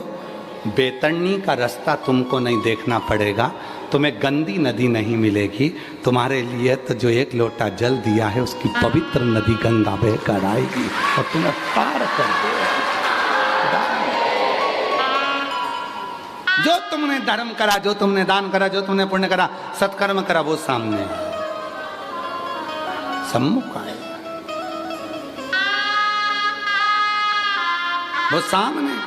बैतरणी का रास्ता तुमको नहीं देखना पड़ेगा, तुम्हें गंदी नदी नहीं मिलेगी। तुम्हारे लिए तो जो एक लोटा जल दिया है, उसकी पवित्र नदी गंगा बहकर आएगी और तुम्हें पार कर देगी। जो तुमने धर्म करा, जो तुमने दान करा, जो तुमने पुण्य करा, सत्कर्म करा, वो सामने है, सम्मुख आएगा, वो सामने है।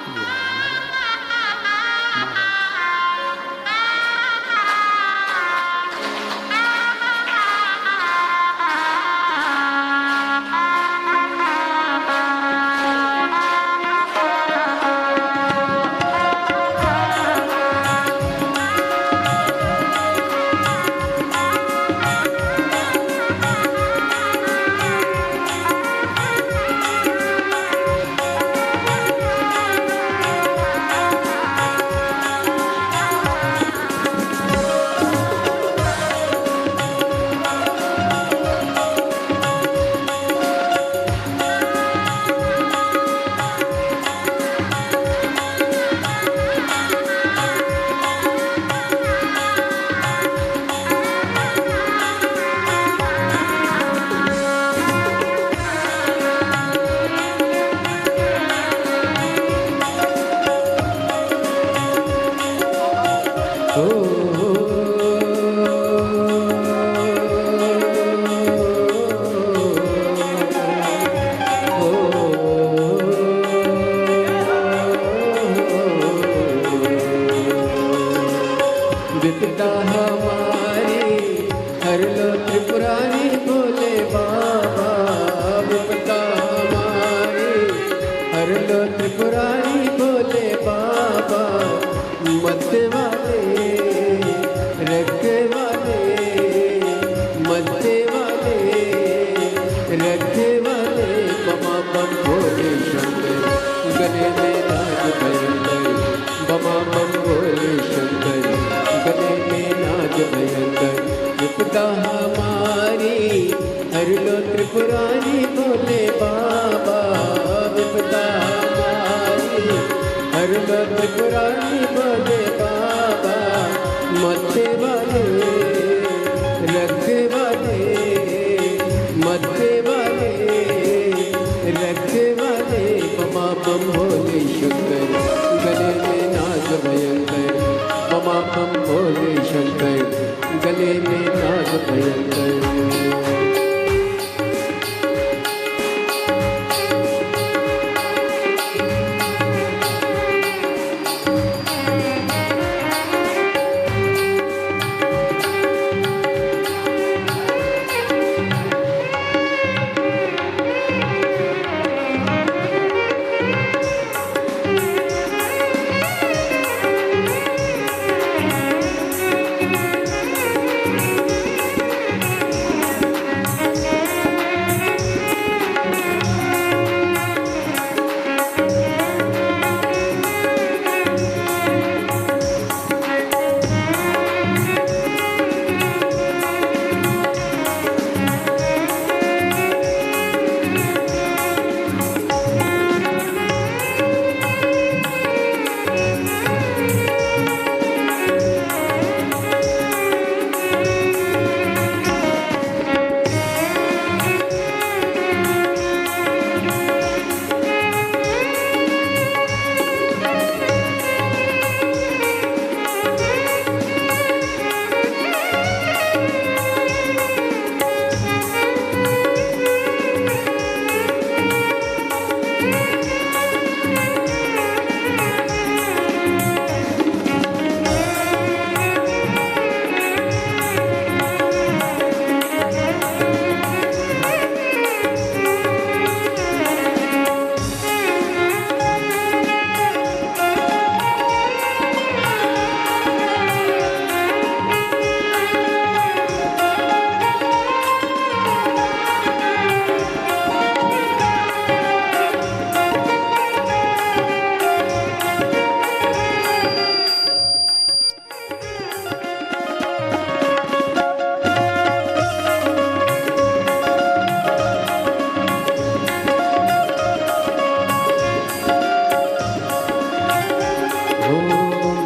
हर लो त्रिपुरारी भोले बाबा, मत वाले रखे वाले, मत वाले रखे वाले, बमा बम भोले शंकर, गले में नाग भयंकर, बमा बम भोले शंकर, गले में नाग भयंकर, विपदा हमारी हर लो त्रिपुरारी भोले बाबा, विपदा हमारी हर लो त्रिपुरारी भोले बाबा, मथे वाले रखे वाले, मथे वाले रखे वाले, बमा बम भोले शंकर, गले में नाग भयंकर, बमा बम भोले शंकर, गले में नाग भयंकर।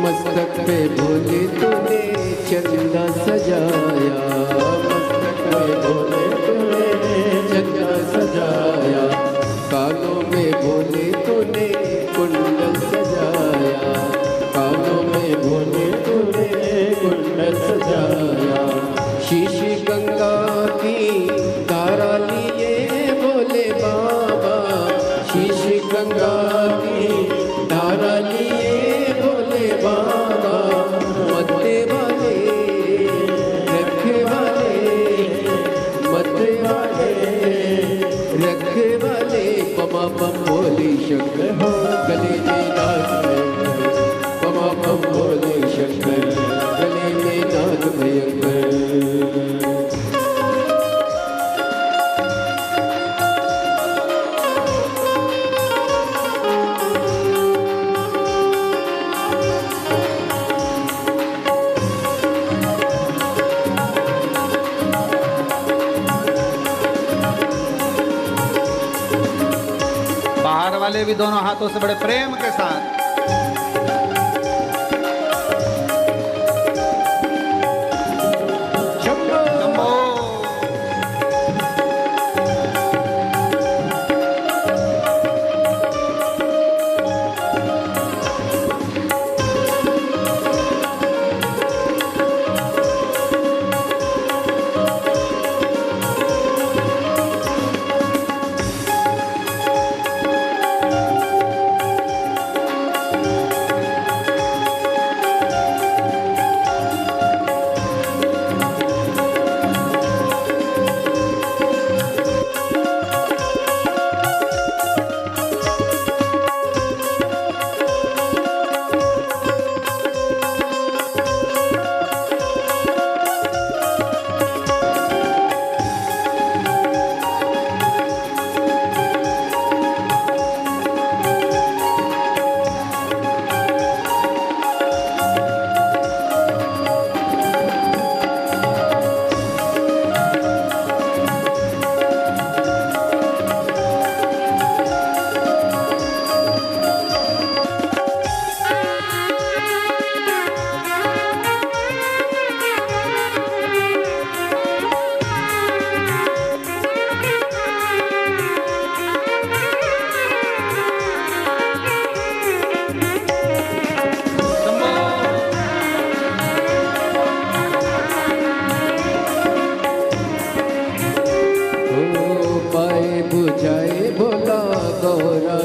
मस्तक पे भोले तूने चंदा सजाया, मस्तक पे भोले तूने चंदा सजाया, कानों में भोले तूने कुंडल सजाया, कानों में भोले तूने कुंडल सजाया, शीश गंगा की धारा लिए भोले बाबा, शीश गंगा की धारा लिए भोले बाबा, मत्ते वाले रखे वाले, मत्ते वाले रखे वाले, बमा बम भोले शंकर हो, गले में नाग भयंकर, बमा बम भोले शंकर, गले में नाग भयंकर। बाहर वाले भी दोनों हाथों से बड़े प्रेम के साथ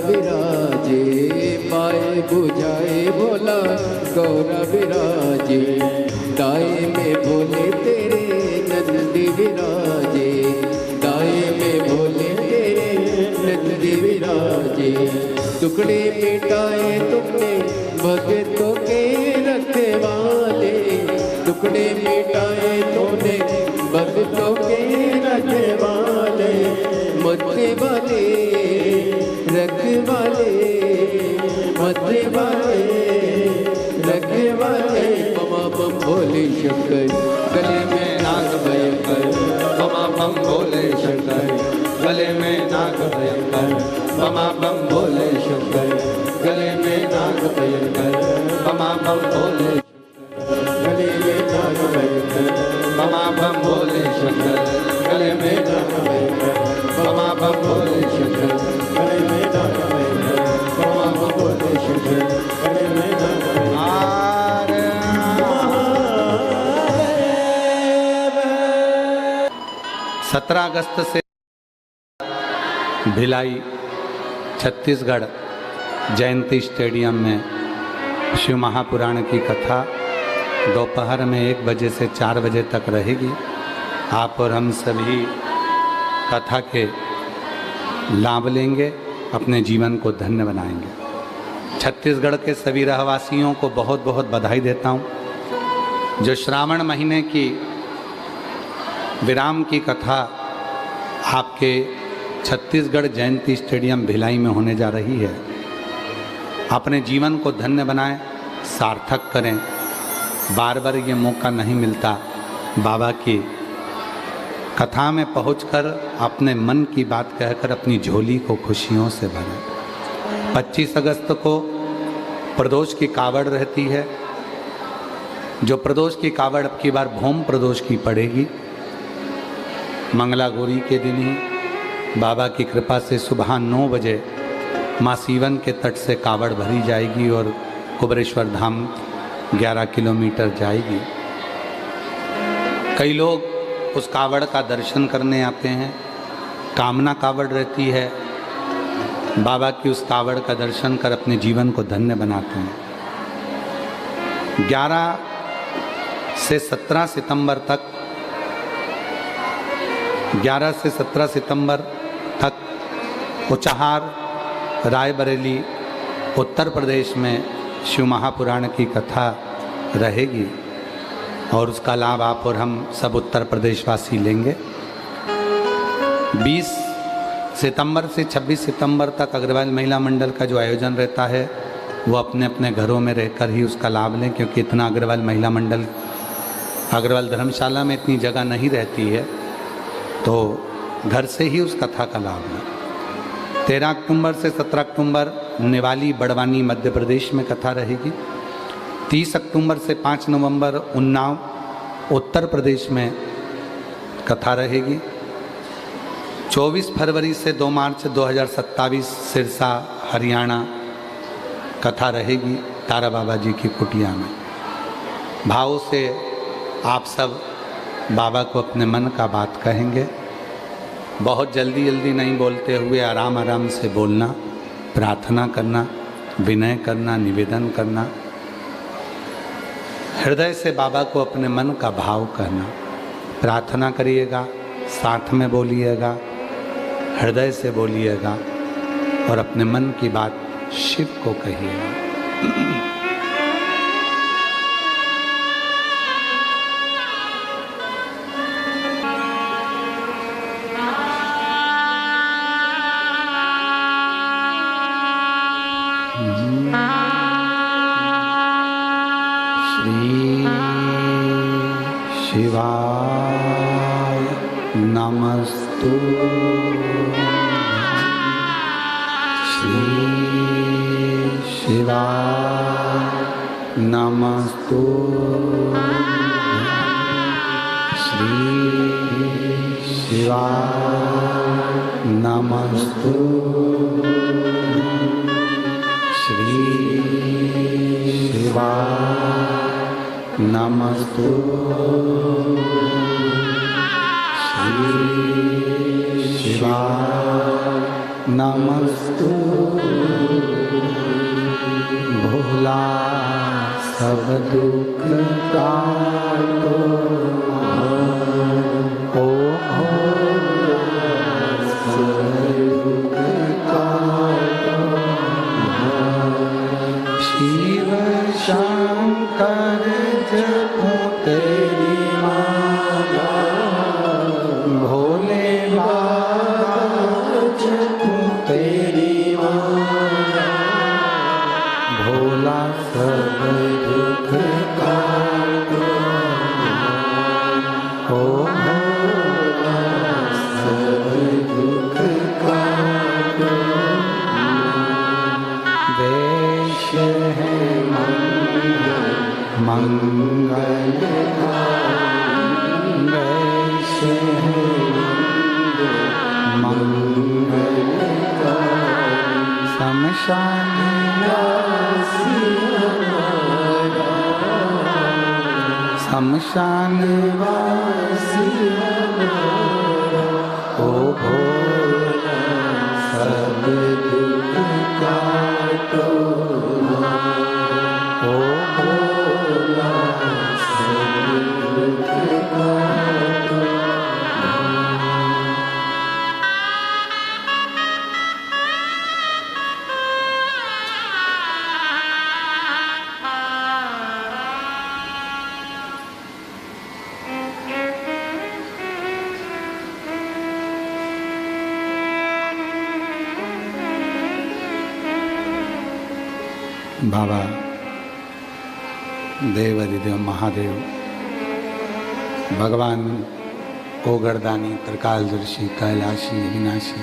विराजे, पाए बुझाए भोला गौरा विराजे, दाएं में भोले तेरे नंदी विराजे, दाएं में भोले तेरे नंदी विराजे। टुकड़े मिटाए तुमने भक्तों के रखवाले, टुकड़े मिटाए तुमने भक्तों के रखवाले, मथे वाले रखवाले, मथे वाले रखवाले। ममा बम भोले शंकर गले में नाग भयंकर, ममा बम भोले शंकर गले में नाग भयंकर, ममा बम भोले शंकर गले में नाग भयंकर, ममा बम भोले गले में नाग भयंकर, ममा बम भोले शंकर गले में नाग भयंकर, ममा बम भोले शंकर गले में नाग भयंकर, ममा बम भोले शंकर गले में नाग भयंकर। 17 अगस्त से भिलाई छत्तीसगढ़ जयंती स्टेडियम में शिव महापुराण की कथा दोपहर में 1 बजे से 4 बजे तक रहेगी। आप और हम सभी कथा के लाभ लेंगे, अपने जीवन को धन्य बनाएंगे। छत्तीसगढ़ के सभी रहवासियों को बहुत बहुत बधाई देता हूँ। जो श्रावण महीने की विराम की कथा आपके छत्तीसगढ़ जयंती स्टेडियम भिलाई में होने जा रही है, अपने जीवन को धन्य बनाएं, सार्थक करें। बार बार ये मौका नहीं मिलता बाबा की कथा में पहुंचकर अपने मन की बात कहकर अपनी झोली को खुशियों से भरें। 25 अगस्त को प्रदोष की कावड़ रहती है। जो प्रदोष की कावड़ अब की बार भौम प्रदोष की पड़ेगी। मंगला गौरी के दिन ही बाबा की कृपा से सुबह 9 बजे माँ सीवन के तट से कावड़ भरी जाएगी और कुबरेश्वर धाम 11 किलोमीटर जाएगी। कई लोग उस कावड़ का दर्शन करने आते हैं। कामना कावड़ रहती है। बाबा की उस कावड़ का दर्शन कर अपने जीवन को धन्य बनाते हैं। 11 से 17 सितंबर तक 11 से 17 सितंबर तक उचाहार रायबरेली उत्तर प्रदेश में शिव महापुराण की कथा रहेगी और उसका लाभ आप और हम सब उत्तर प्रदेशवासी लेंगे। 20 सितंबर से 26 सितंबर तक अग्रवाल महिला मंडल का जो आयोजन रहता है वो अपने अपने घरों में रहकर ही उसका लाभ लें, क्योंकि इतना अग्रवाल महिला मंडल अग्रवाल धर्मशाला में इतनी जगह नहीं रहती है, तो घर से ही उस कथा का लाभ लें। 13 अक्टूबर से 17 अक्टूबर निवाली बड़वानी मध्य प्रदेश में कथा रहेगी। 30 अक्टूबर से 5 नवंबर उन्नाव उत्तर प्रदेश में कथा रहेगी। 24 फरवरी से 2 मार्च 2027 सिरसा हरियाणा कथा रहेगी तारा बाबा जी की कुटिया में। भाव से आप सब बाबा को अपने मन का बात कहेंगे। बहुत जल्दी जल्दी नहीं बोलते हुए आराम आराम से बोलना, प्रार्थना करना, विनय करना, निवेदन करना। हृदय से बाबा को अपने मन का भाव कहना। प्रार्थना करिएगा, साथ में बोलिएगा, हृदय से बोलिएगा और अपने मन की बात शिव को कहिएगा। शिवाय नमस्तु। श्री शिवाय नमस्तु। श्री शिवाय नमस्तु। श्री शिवाय नमस्तु। श्री शिवाय नमस्तु भोला सब दुख काटो ओ शिव शंकर जपो तेरी माला भोले बाबा जपो तेरी माला भोला सब दुख काटो ओ भोला सब दुख काटो देश है मंगल देश है मंगल शमशान शमशान वासी ओ भोला सब दुख काटो ओ भोला सब दुख काटो। बाबा देव अधिदेव महादेव भगवान ओगरदानी त्रिकालदर्शी कैलाशी विनाशी